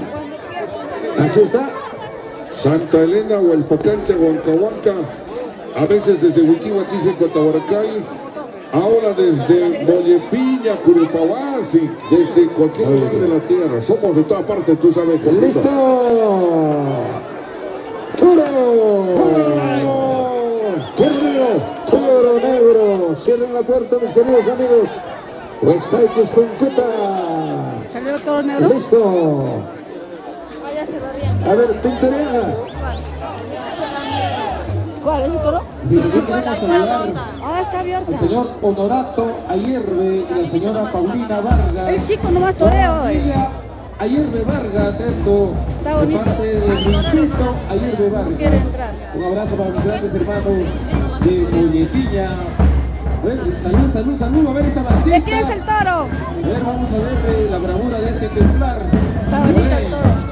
Así está. Santa Elena, Hualpacancha, Huancahuanca, a veces desde Huichihuachis, Cotabaracay, ahora desde Mollepiña, Curupahuasi, desde cualquier lugar de la tierra. Somos de toda parte, tú sabes. ¡Listo! Toro negro. Cierren la puerta, mis queridos amigos. Huescaiches con Cuta. ¿Salió todo negro? Listo. A ver, pintureala. ¿Cuál es el toro? Ah, está abierta. El señor Honorato Ayerbe y la señora Paulina Vargas. El chico nomás torea hoy. Familia Ayerbe Vargas, esto. Está bonito. De parte de Luisito Ayerbe Vargas. Quiere entrar. Un abrazo para mis grandes hermanos de Mollepiña. Salud. A ver esta bandita. ¿De quién es el toro? A ver, vamos a ver la bravura de este ejemplar. Está bonito el toro.